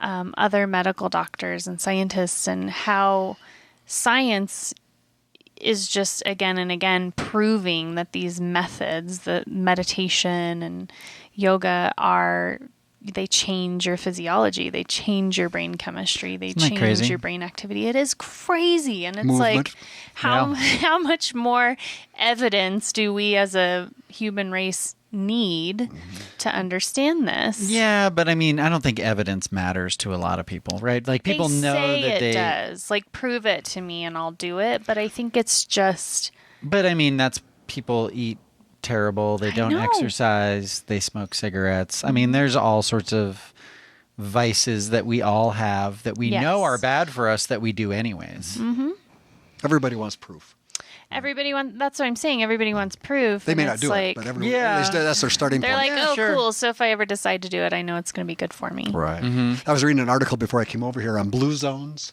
other medical doctors and scientists, and how science is just again and again proving that these methods, the meditation and yoga, they change your physiology. They change your brain chemistry. They change your brain activity. It is crazy. And it's movement. Like, how much more evidence do we as a human race need to understand this? Yeah, but I mean, I don't think evidence matters to a lot of people, right? Like, people know that it does. Like, prove it to me and I'll do it. But I think it's just... But I mean, that's people eat terrible. They don't exercise. They smoke cigarettes. I mean, there's all sorts of vices that we all have that we know are bad for us that we do anyways. Everybody wants proof. That's what I'm saying. Everybody wants proof. They may not do it, but at least that's their starting point. They're like, cool. So if I ever decide to do it, I know it's going to be good for me. Right. I was reading an article before I came over here on blue zones.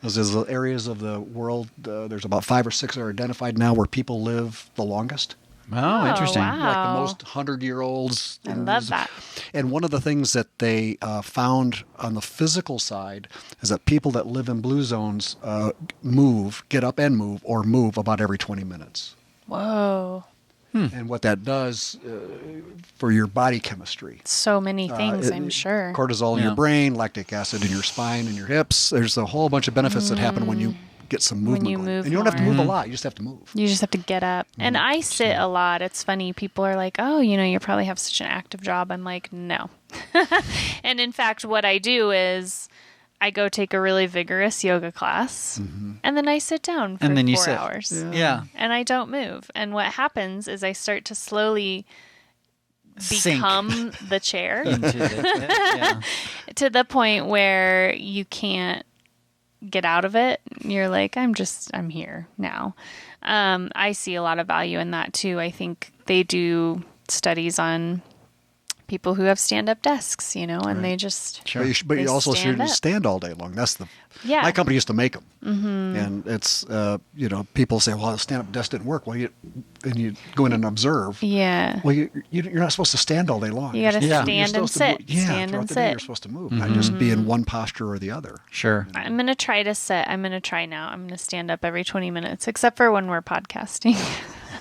Those are areas of the world. There's about 5 or 6 that are identified now where people live the longest. Oh, interesting. Wow. Like the most 100-year-olds. I love that. And one of the things that they found on the physical side is that people that live in blue zones get up and move, or move about every 20 minutes. Whoa. and what that does for your body chemistry. So many things, I'm sure. Cortisol in your brain, lactic acid in your spine and your hips. There's a whole bunch of benefits that happen when you get some movement you going. move And you don't have to more. move a lot. You just have to move. You just have to get up. And I sit a lot. It's funny. People are like, oh, you probably have such an active job. I'm like, no. And in fact, what I do is I go take a really vigorous yoga class and then I sit down for And then you 4 sit. hours. Yeah. And I don't move. And what happens is I start to slowly Sink become the chair into the, to the point where you can't get out of it. You're like, I'm here now. I see a lot of value in that too. I think they do studies on people who have stand-up desks, and they just But they you also stand shouldn't up. stand all day long. That's the Yeah. My company used to make them, and it's people say, well, the stand-up desk didn't work. Well, you go in and observe. Yeah. Well, you're not supposed to stand all day long. You got to Yeah. stand and supposed to move. sit. Yeah, Stand throughout and the day, you're sit. supposed to move, not just be in one posture or the other. Sure. I'm going to try to sit. I'm going to try now. I'm going to stand up every 20 minutes, except for when we're podcasting.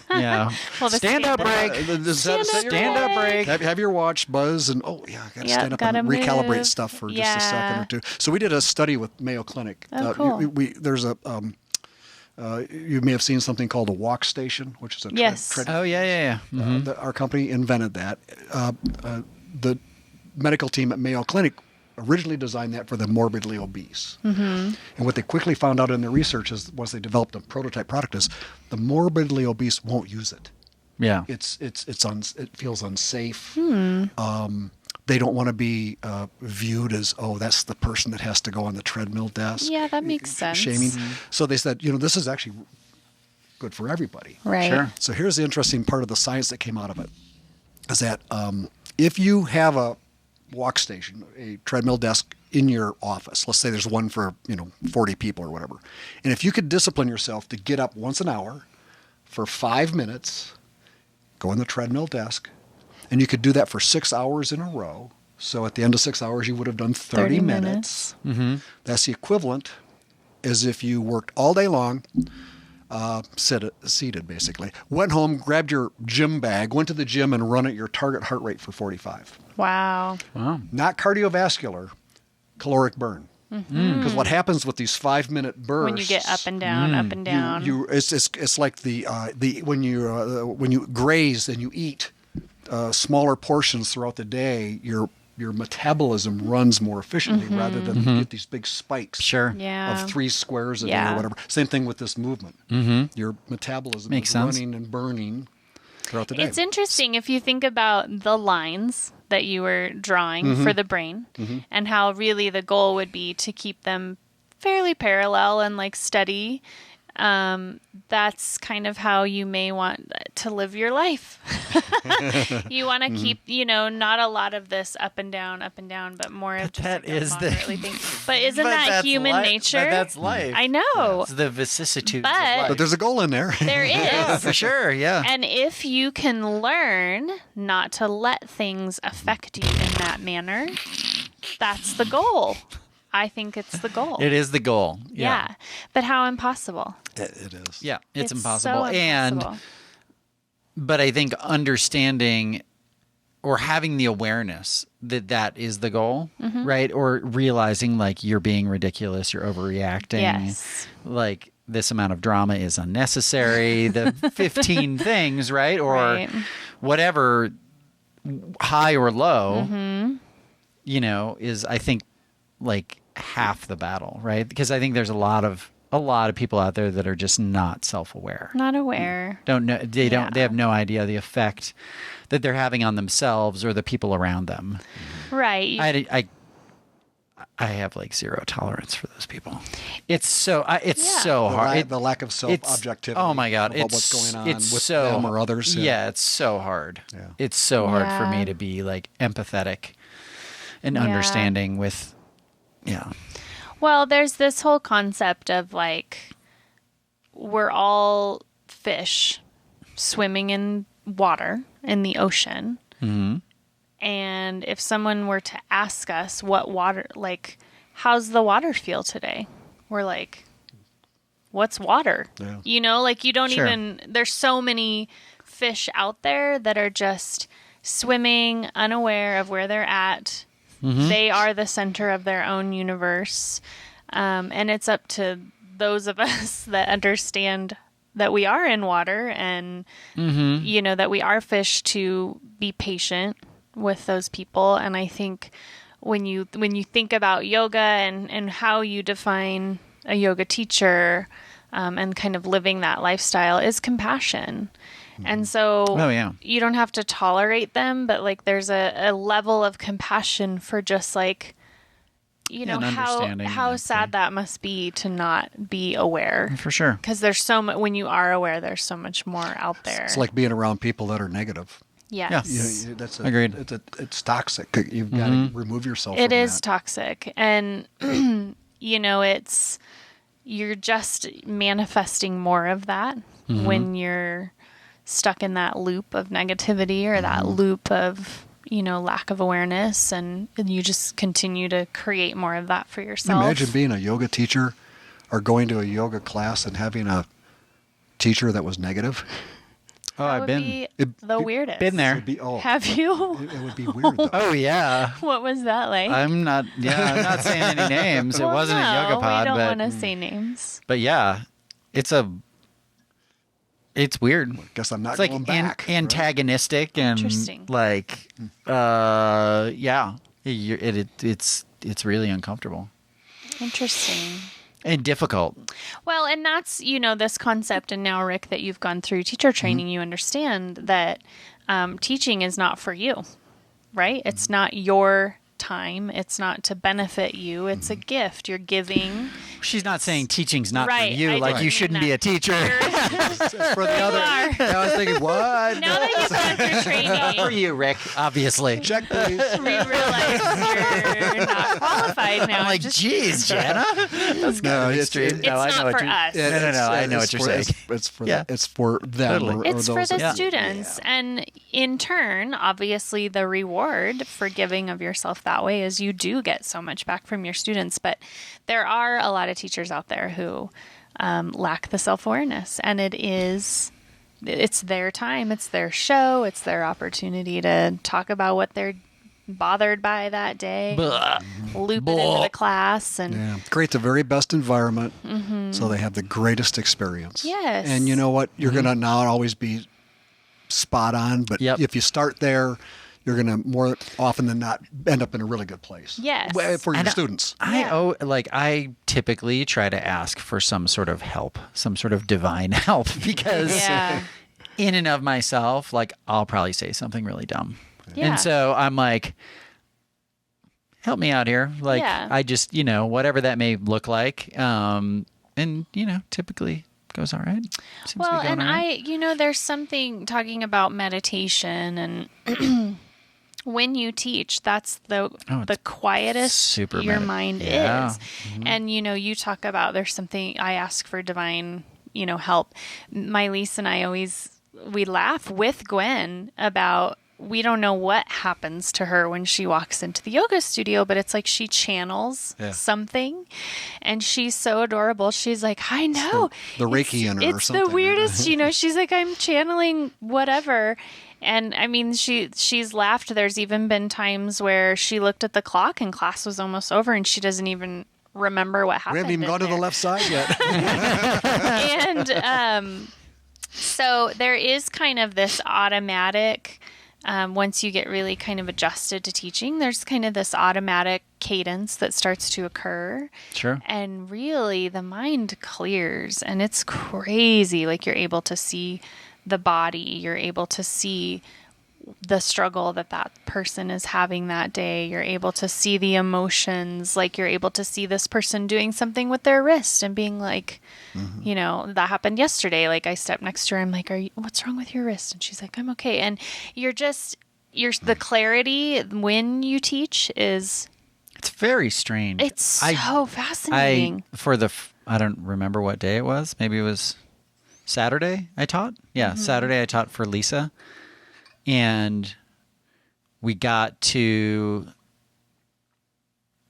Yeah. Well, the Stand up stand-up- break. Stand-up Stand up break. Have your watch buzz and I got to Yep, stand up gotta and recalibrate move. stuff for just Yeah. a second or two. So we did a study with Mayo Clinic. Oh, cool. There's a you may have seen something called a walk station, which is a Yes. Oh, yeah. Mhm. our company invented that. The medical team at Mayo Clinic originally designed that for the morbidly obese. And what they quickly found out in their research was they developed a prototype product is the morbidly obese won't use it. Yeah. It feels unsafe. They don't want to be viewed as, that's the person that has to go on the treadmill desk. Yeah, that makes sense. Shaming. So they said, this is actually good for everybody. Right. Sure. So here's the interesting part of the science that came out of it, is that if you have a walk station, a treadmill desk in your office, let's say there's one for 40 people or whatever, and if you could discipline yourself to get up once an hour for 5 minutes, go on the treadmill desk, and you could do that for 6 hours in a row. So at the end of 6 hours, you would have done 30 minutes. That's the equivalent as if you worked all day long, seated basically, went home, grabbed your gym bag, went to the gym and run at your target heart rate for 45. Wow. Wow. Not cardiovascular, caloric burn. Because what happens with these 5-minute bursts, When you get up and down, up and down. it's like the when you graze and you eat smaller portions throughout the day, your metabolism runs more efficiently rather than you get these big spikes. Sure. Yeah. Of 3 squares a day Yeah. or whatever. Same thing with this movement. Your metabolism Makes is sense. running and burning throughout the day. It's interesting if you think about the lines that you were drawing for the brain and how really the goal would be to keep them fairly parallel and like steady. That's kind of how you may want to live your life. You want to keep, not a lot of this up and down, but more of just that like a is the- moderately thing. But isn't that human nature? But that's life. I know. It's the vicissitudes But- of life. But there's a goal in there. There is. Yeah, for sure. Yeah. And if you can learn not to let things affect you in that manner, that's the goal. I think it's the goal. It is the goal. Yeah. But how impossible? It is. Yeah. It's so impossible. impossible. But I think understanding or having the awareness that is the goal, right? Or realizing like you're being ridiculous, you're overreacting. Yes. Like this amount of drama is unnecessary. The 15 things, right? Or Right. whatever, high or low, is I think like half the battle, right? Because I think there's a lot of people out there that are just not self-aware. Not aware. Don't know they Yeah. have no idea the effect that they're having on themselves or the people around them. Right. I have like zero tolerance for those people. It's so Yeah. so hard. The lack of self-objectivity. Oh my god, about it's what's going on it's with so, them or others. Yeah, it's so hard. Yeah. It's so hard for Yeah. me to be like empathetic and Yeah. understanding with Well, there's this whole concept of like, we're all fish swimming in water in the ocean. And if someone were to ask us what water, like, how's the water feel today? We're like, what's water? Yeah. You don't Sure. even, there's so many fish out there that are just swimming, unaware of where they're at. They are the center of their own universe. And it's up to those of us that understand that we are in water and, you know, that we are fish to be patient with those people. And I think when you think about yoga and how you define a yoga teacher, and kind of living that lifestyle is compassion. And so you don't have to tolerate them, but like there's a level of compassion for just like, you know, how sad that must be to not be aware. For sure. Because there's so much, when you are aware, there's so much more out there. It's like being around people that are negative. Yes. Agreed. It's toxic. You've got to remove yourself from that. It is toxic. And, you know, you're just manifesting more of that when you're stuck in that loop of negativity or that loop of, you know, lack of awareness, and you just continue to create more of that for yourself. Imagine being a yoga teacher or going to a yoga class and having a teacher that was negative. Oh, I've been the weirdest. Been there. Have you? It would be weird though. Oh yeah. What was that like? I'm not saying any names. Well, it wasn't a yoga pod, we don't but want to say names. But yeah, it's weird. Guess I'm not It's going like back. antagonistic and Interesting. like it's really uncomfortable Interesting. and difficult. Well, and that's, you know, this concept. And now, Rick, that you've gone through teacher training, you understand that teaching is not for you, right? It's not your time. It's not to benefit you. It's a gift you're giving. She's not saying teaching's not Right, for you. I Like didn't you mean shouldn't that. be a teacher. For the other, are. I was thinking, what? Now that you've gone through Not for training, you, Rick. Obviously. Check, please. we realize you're not qualified now. I'm like, geez, Jana. That's kind of extreme. It's not for us. No. I know what you're saying. It's for Yeah. it's for them. Totally. It's for those the that- students. And in turn, obviously, the reward for giving of yourself that way is you do get so much back from your students. But there are a lot of teachers out there who lack the self-awareness. And it's their time. It's their show. It's their opportunity to talk about what they're bothered by that day. Loop it into the class. And Yeah, create the very best environment so they have the greatest experience. Yes. And you know what? You're going to not always be spot on, but if you start there, you're going to more often than not end up in a really good place. Yes. For your students. I typically try to ask for some sort of help, some sort of divine help, because in and of myself, like I'll probably say something really dumb. Yeah. And so I'm like, help me out here. Like I just, whatever that may look like. And, typically goes all right. Seems to be Well, going and all right. there's something talking about meditation and when you teach, that's the quietest your mind is. Mm-hmm. And, you talk about there's something I ask for divine, help. My Lisa and I we laugh with Gwen about we don't know what happens to her when she walks into the yoga studio, but it's like she channels something, and she's so adorable. She's like, I know. The Reiki in her or something. It's the weirdest, she's like, I'm channeling whatever. And I mean, she's laughed. There's even been times where she looked at the clock and class was almost over and she doesn't even remember what happened. We haven't even gone to the left side yet. And so there is kind of this automatic, once you get really kind of adjusted to teaching, there's kind of this automatic cadence that starts to occur. Sure. And really the mind clears and it's crazy. Like you're able to see the body, you're able to see the struggle that person is having that day. You're able to see the emotions, like you're able to see this person doing something with their wrist and being like, that happened yesterday. Like I stepped next to her. I'm like, what's wrong with your wrist? And she's like, I'm okay. And the clarity when you teach it's very strange. It's so fascinating. I don't remember what day it was. Maybe it was Saturday I taught. Yeah. Saturday I taught for Lisa. And we got to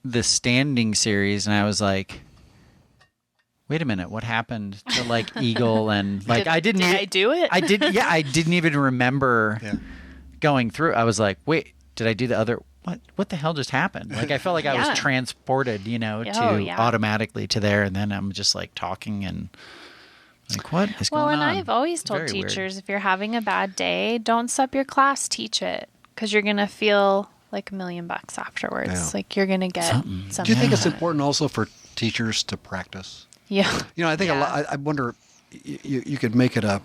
the standing series and I was like, wait a minute, what happened to like Eagle and like Did I do it? I did. Yeah, I didn't even remember Yeah. going through. I was like, wait, did I do the other? What the hell just happened? Like I felt like I Yeah. was transported, you know, Oh, to yeah. automatically to there, and then I'm just like talking and like, what is Well, going and on? I've always told Very weird. teachers, if you're having a bad day, don't sub your class, teach it, because you're gonna feel like $1,000,000 afterwards. Yeah. Like you're gonna get something. Do you think it's out of it. important also for teachers to practice? Yeah. You know, I think a Yeah. lot. I wonder, you could make it a.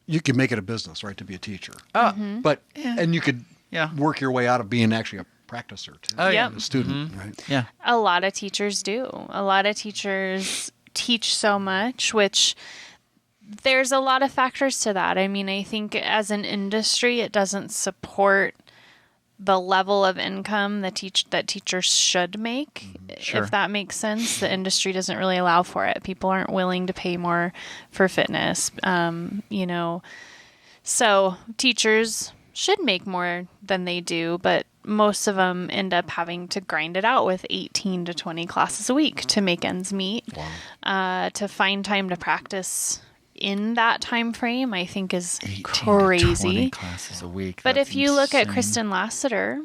You could make it a business, right, to be a teacher. Mm-hmm. But and you could Yeah. work your way out of being actually a practicer too. Oh, yeah. Yep. A student, right? Yeah. A lot of teachers do. A lot of teachers teach so much, which there's a lot of factors to that. I mean, I think as an industry, it doesn't support the level of income that teachers should make, Sure. if that makes sense. The industry doesn't really allow for it. People aren't willing to pay more for fitness, you know. So teachers should make more than they do, but most of them end up having to grind it out with 18 to 20 classes a week to make ends meet. To find time to practice in that time frame, I think is 18 to crazy. 20 classes a week. But That's if you look at insane. Kristen Lassiter,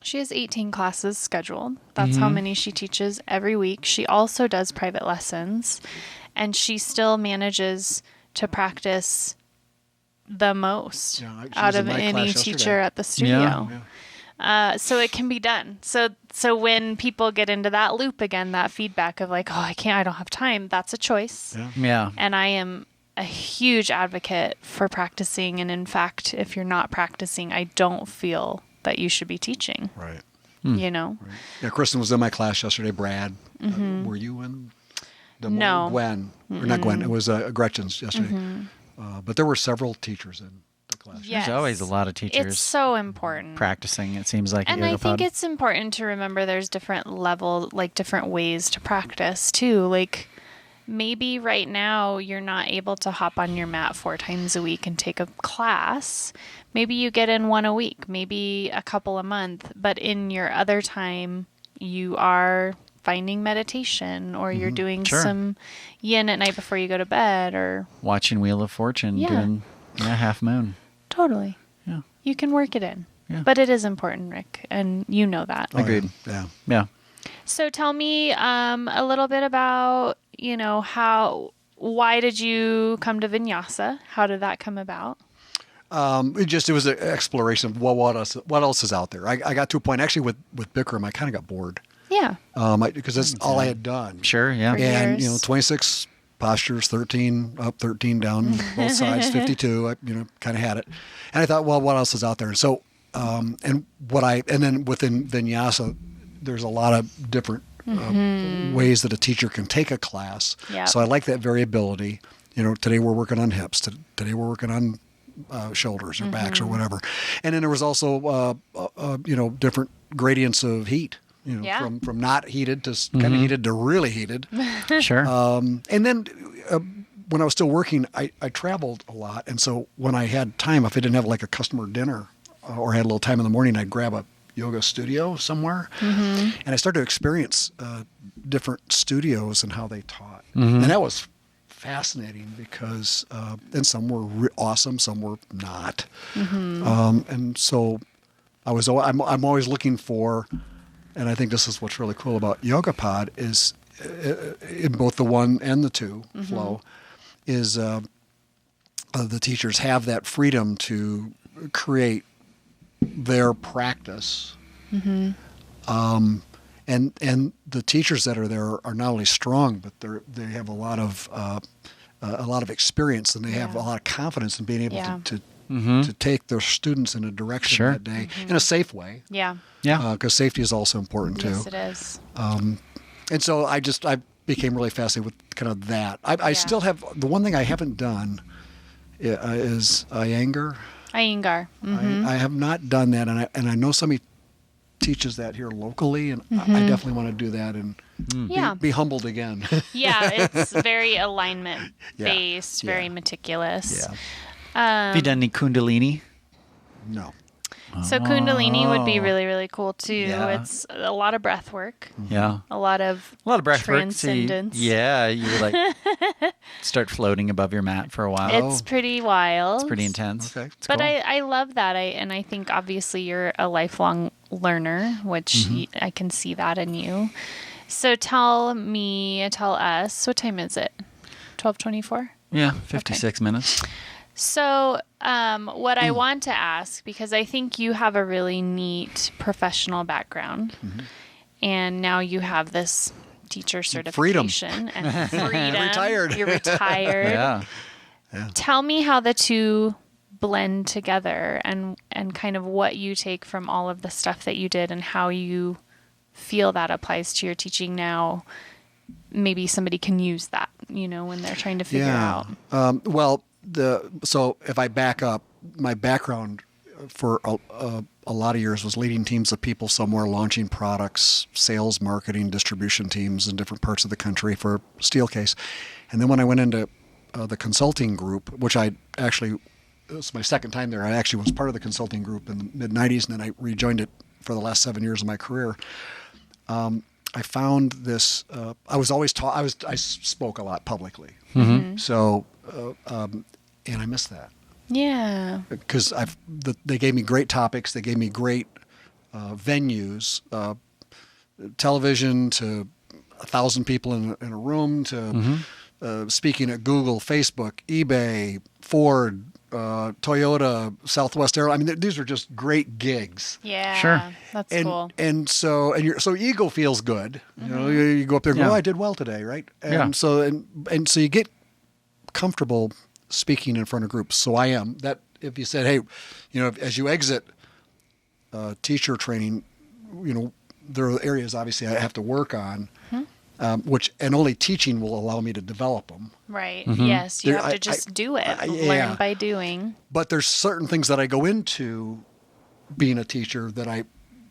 she has 18 classes scheduled. That's how many she teaches every week. She also does private lessons, and she still manages to practice the most Yeah, she was out in of my any class teacher yesterday. at the studio. Yeah. So it can be done. So when people get into that loop again, that feedback of like, oh, I don't have time, that's a choice. Yeah. Yeah. And I am a huge advocate for practicing. And in fact, if you're not practicing, I don't feel that you should be teaching, Right. you know? Yeah, Kristen was in my class yesterday. Brad, were you in? No. Gwen, or not Gwen. It was Gretchen's yesterday. But there were several teachers in the class. Yes. There's always a lot of teachers It's so important. practicing, it seems like. at And I think YogaPod. it's important to remember there's different different ways to practice too. Like maybe right now you're not able to hop on your mat 4 times a week and take a class. Maybe you get in 1 a week, maybe a couple a month, but in your other time you are finding meditation or you're doing Sure. some yin at night before you go to bed or Watching Wheel of Fortune, Yeah. doing Half Moon. totally. Yeah. You can work it in. Yeah. But it is important, Rick, and you know that. Oh, yeah. Agreed. Yeah. Yeah. So tell me a little bit about, you know, why did you come to Vinyasa? How did that come about? It was an exploration of what else is out there. I got to a point actually with Bikram, I kind of got bored Yeah. because that's all I had done. Sure. Yeah. For And years. 26 postures, 13 up, 13 down, both sides, 52. I kind of had it, and I thought, well, what else is out there? So, and then within Vinyasa, there's a lot of different ways that a teacher can take a class. Yep. So I like that variability. Today we're working on hips. Today we're working on shoulders or backs or whatever. And then there was also different gradients of heat. Yeah. From not heated to kind of heated to really heated. Sure. And then when I was still working, I traveled a lot. And so when I had time, if I didn't have like a customer dinner or had a little time in the morning, I'd grab a yoga studio somewhere. And I started to experience different studios and how they taught. And that was fascinating because and some were awesome, some were not. And so I'm always looking for, and I think this is what's really cool about YogaPod is in both the 1 and the 2 flow is the teachers have that freedom to create their practice. And the teachers that are there are not only strong, but they have a lot of experience, and they have a lot of confidence in being able Yeah. to take their students in a direction Sure. that day in a safe way. Yeah. Yeah. Because safety is also important Yes, too. it is. And so I became really fascinated with kind of that. I Yeah. still have the one thing I haven't done is Iyengar. Iyengar. I have not done that, and I know somebody teaches that here locally, and I definitely want to do that and Yeah. be humbled again. Yeah, it's very alignment Yeah. based, very Yeah. meticulous. Yeah. Have you done any Kundalini? No. So Kundalini would be really, really cool too. Yeah. It's a lot of breath work, Yeah. a lot of breath work. So transcendence. you like start floating above your mat for a while. It's pretty wild. It's pretty intense. Okay. It's But cool. I love that. I think obviously you're a lifelong learner, which I can see that in you. So tell us, what time is it? 12:24? Yeah, 56 minutes. So, what I want to ask, because I think you have a really neat professional background, and now you have this teacher certification and freedom. Retired. You're retired. Yeah. Tell me how the two blend together, and kind of what you take from all of the stuff that you did, and how you feel that applies to your teaching now. Maybe somebody can use that, when they're trying to figure out. Well, so if I back up, my background for a lot of years was leading teams of people somewhere, launching products, sales, marketing, distribution teams in different parts of the country for Steelcase. And then when I went into the consulting group, which it was my second time there. I actually was part of the consulting group in the mid-'90s, and then I rejoined it for the last 7 years of my career. I found this. I was always taught. I spoke a lot publicly, so and I miss that. Yeah. Because they gave me great topics. They gave me great venues, television to 1,000 people in a room, to speaking at Google, Facebook, eBay, Ford, Toyota, Southwest Airlines. I mean, these are just great gigs. Yeah. Sure. That's And cool. and so ego feels good. You go up there and go, Yeah. I did well today, right? And Yeah. so and so you get comfortable speaking in front of groups. So I am that. If you said, hey, as you exit teacher training, there are areas obviously I have to work on, which only teaching will allow me to develop them. Right. Yes. You There- have to I- just do it. yeah. Learn by doing. But there's certain things that I go into being a teacher that I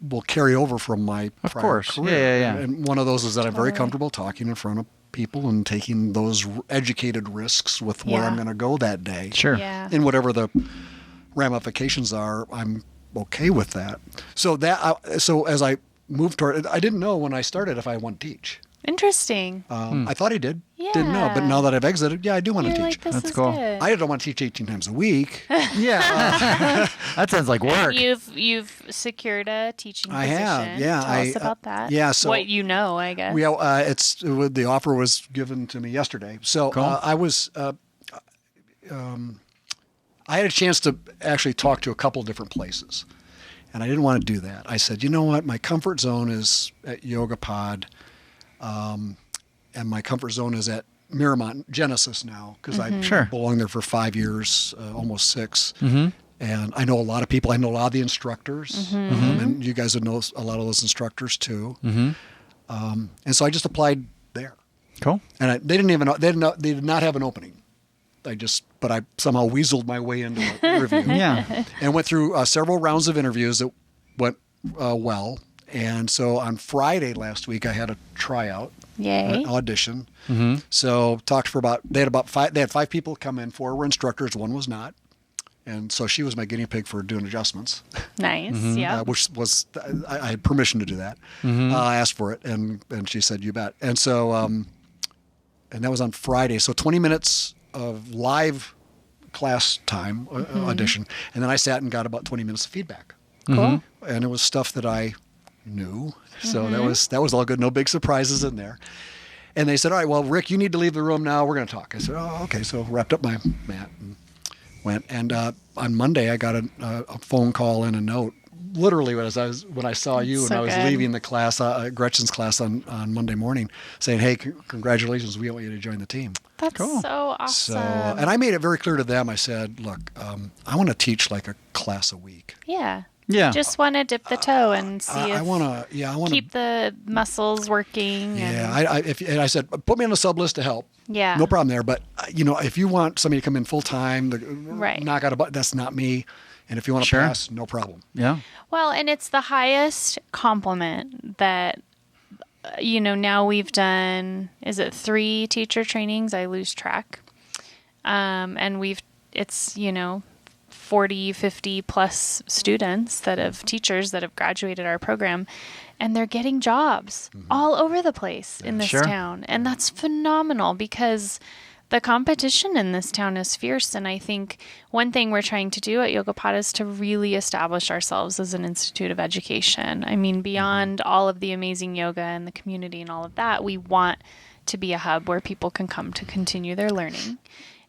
will carry over from my Of prior course. career. Yeah. And one of those is that I'm very Totally. comfortable talking in front of people and taking those educated risks with where Yeah. I'm going to go that day. Sure. Yeah. And whatever the ramifications are, I'm okay with that. So so as I moved toward, I didn't know when I started if I want to teach. Interesting. I thought I did. Didn't know. But Yeah. now that I've exited, I do want You're to like, teach. this That's is cool. good. I don't want to teach 18 times a week. Yeah. That sounds like work. You've secured a teaching I position. have, yeah. Tell us about that. yeah, so- what I guess. The offer was given to me yesterday. So Cool. I had a chance to actually talk to a couple different places, and I didn't want to do that. I said, you know what, my comfort zone is at YogaPod, and my comfort zone is at Miramont Genesis now, because I Sure. belonged there for 5 years, almost 6. And I know a lot of people. I know a lot of the instructors, and you guys would know a lot of those instructors too. And so I just applied there. Cool. And they didn't even know, they did not have an opening. But I somehow weaseled my way into an interview. Yeah. And went through several rounds of interviews that went well. And so on Friday last week, I had a tryout, Yay. an audition. So talked for they had 5 people come in. 4 were instructors, 1 was not. And so she was my guinea pig for doing adjustments. Nice. Yeah. Which was I had permission to do that. I asked for it, and she said, "You bet." And so, and that was on Friday. So 20 minutes of live class time audition, and then I sat and got about 20 minutes of feedback. Cool. And it was stuff that I knew, so that was all good. No big surprises in there. And they said, "All right, well, Rick, you need to leave the room now. We're going to talk." I said, "Oh, okay." So wrapped up my mat and went. And on Monday, I got a phone call and a note. Literally, when I saw you So and I was good. leaving the class, Gretchen's class on Monday morning, saying, "Hey, congratulations! We want you to join the team." That's Cool. so awesome. So, and I made it very clear to them. I said, "Look, I want to teach like a class a week. yeah. Yeah. Just want to dip the toe and see I if want to, keep the muscles working. Yeah, And, and I said, put me on the sub list to help. Yeah. No problem there. But if you want somebody to come in full time, Right. knock out a butt, that's not me. And if you want to Sure. pass, no problem. Yeah. Well, and it's the highest compliment that, now we've done, is it 3 teacher trainings? I lose track. And it's, 40, 50 plus students teachers that have graduated our program, and they're getting jobs all over the place in this town. And that's phenomenal because the competition in this town is fierce. And I think one thing we're trying to do at YogaPod is to really establish ourselves as an institute of education. I mean, beyond all of the amazing yoga and the community and all of that, we want to be a hub where people can come to continue their learning.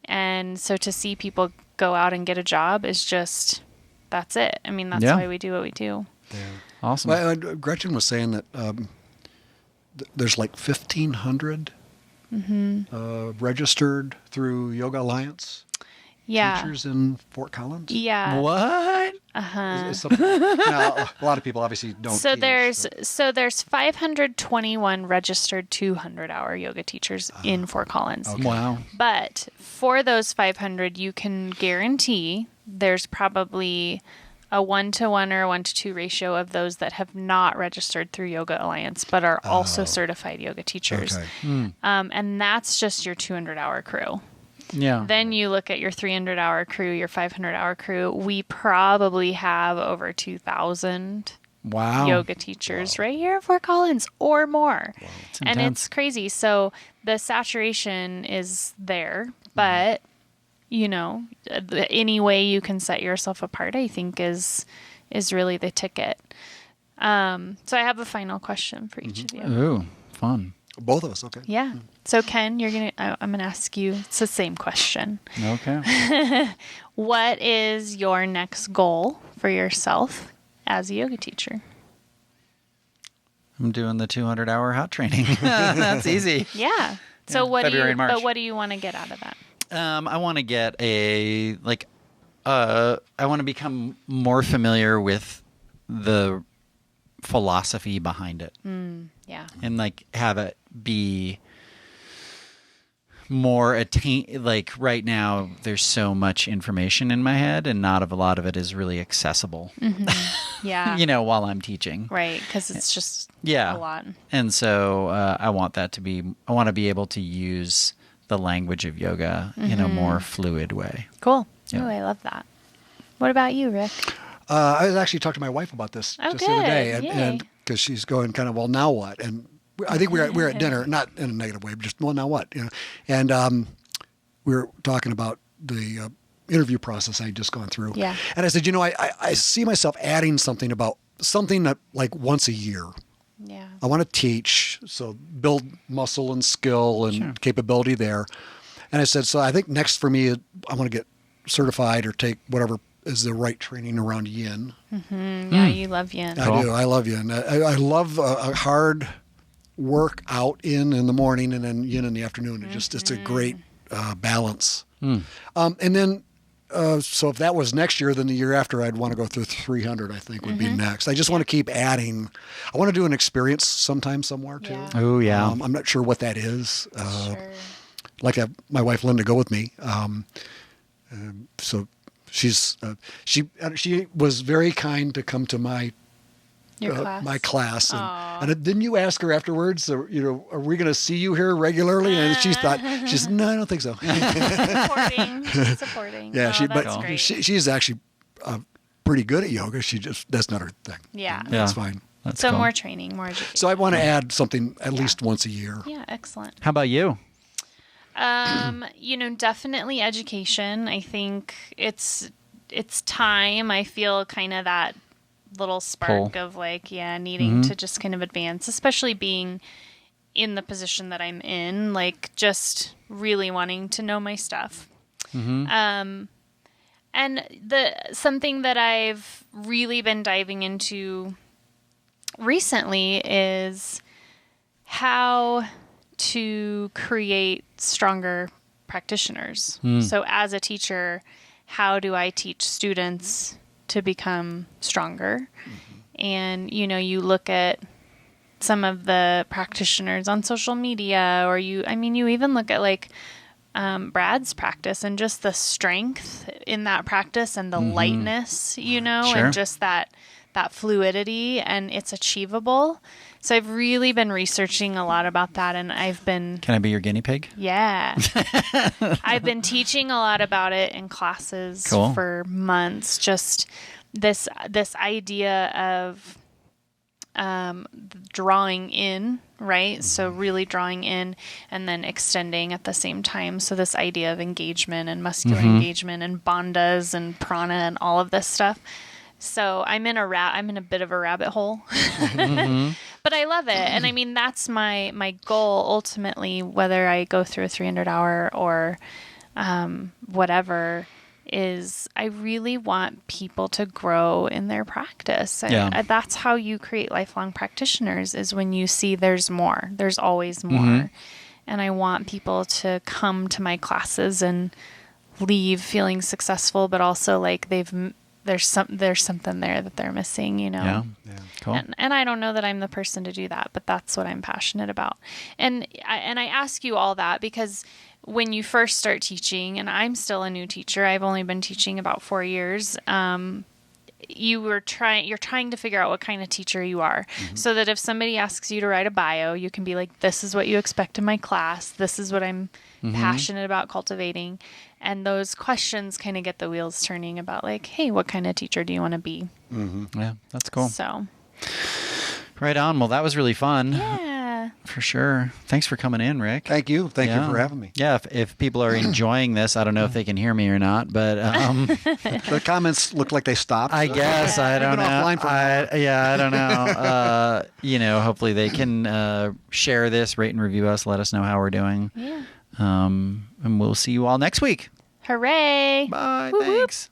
And so to see people go out and get a job is just, that's it. I mean, that's why we do what we do. Yeah. Awesome. Well, Gretchen was saying that there's like 1,500 registered through Yoga Alliance teachers in Fort Collins. Yeah. What? Uh-huh. Now, a lot of people obviously don't. So teach, there's 521 registered 200-hour yoga teachers in Fort Collins. Okay. Wow. But for those 500, you can guarantee there's probably a 1-to-1 or a 1-to-2 ratio of those that have not registered through Yoga Alliance, but are also certified yoga teachers. Okay. And that's just your 200-hour crew. Yeah. Then you look at your 300-hour crew, your 500-hour crew. We probably have over 2,000 yoga teachers right here at Fort Collins or more. Wow. And it's crazy. So the saturation is there, but you know, any way you can set yourself apart, I think is really the ticket. So I have a final question for each of you. Ooh, fun. Both of us, okay. Yeah. So Ken, I'm gonna ask you. It's the same question. Okay. What is your next goal for yourself as a yoga teacher? I'm doing the 200-hour hot training. That's easy. Yeah. So what February and March. But what do you want to get out of that? I want to get I want to become more familiar with the philosophy behind it. Yeah. And like have it be more like right now there's so much information in my head and not a lot of it is really accessible. Yeah. You know, while I'm teaching. Right, because it's just a lot. And so I want to be able to use the language of yoga in a more fluid way. Cool. Yeah. Oh, I love that. What about you, Rick? I was actually talking to my wife about this just the other day, and because she's going kind of, well, now what? And I think we were at dinner, not in a negative way, but just, well, now what? You know, and we were talking about the interview process I had just gone through. Yeah. And I said, you know, I see myself adding something that like once a year. Yeah. I want to teach, so build muscle and skill and capability there. And I said, so I think next for me, I want to get certified or take whatever is the right training around yin. Yeah, you love yin. I do. I love yin. I love a hard work out in the morning and then yin in the afternoon. It's a great balance. And then, so if that was next year, then the year after, I'd want to go through 300, I think would be next. I just want to keep adding. I want to do an experience sometime somewhere too. Yeah. Oh, yeah. I'm not sure what that is. Sure. Like I have my wife Linda go with me. So she was very kind to come to my Your class? my class. And didn't you ask her afterwards, are we going to see you here regularly? And she said, no, I don't think so. Supporting. Yeah, That's great. she's actually pretty good at yoga. That's not her thing. Yeah. That's fine. That's So cool. more training, more education. So I want to add something at least once a year. Yeah, excellent. How about you? Definitely education. I think it's time. I feel kind of that little spark of needing to just kind of advance, especially being in the position that I'm in, like just really wanting to know my stuff. And something that I've really been diving into recently is how to create stronger practitioners. So as a teacher, how do I teach students to become stronger? And, you look at some of the practitioners on social media, or you even look at like Brad's practice and just the strength in that practice and the lightness, Sure. and just that that fluidity, and it's achievable. So I've really been researching a lot about that, and I've been... Can I be your guinea pig? Yeah. I've been teaching a lot about it in classes for months. Just this idea of drawing in, right? So really drawing in and then extending at the same time. So this idea of engagement and muscular engagement and bandhas and prana and all of this stuff. So I'm in a bit of a rabbit hole, but I love it. And I mean, that's my goal ultimately, whether I go through a 300-hour or whatever, is I really want people to grow in their practice. And that's how you create lifelong practitioners, is when you see there's more, there's always more. And I want people to come to my classes and leave feeling successful, but also like there's something there that they're missing, you know? Yeah. Cool. And I don't know that I'm the person to do that, but that's what I'm passionate about. And I ask you all that because when you first start teaching, and I'm still a new teacher, I've only been teaching about 4 years, you're trying to figure out what kind of teacher you are, so that if somebody asks you to write a bio, you can be like, this is what you expect in my class. This is what I'm passionate about cultivating. And those questions kind of get the wheels turning about like, hey, what kind of teacher do you want to be? Yeah, that's cool. So right on. Well, that was really fun. Yeah. For sure. Thanks for coming in, Rick. Thank you. Thank you for having me. Yeah, if people are enjoying this, I don't know if they can hear me or not, but the comments look like they stopped. I guess. I don't know. I don't know. Hopefully they can share this, rate and review us, let us know how we're doing. Yeah. And we'll see you all next week. Hooray. Bye. Woo-woo. Thanks.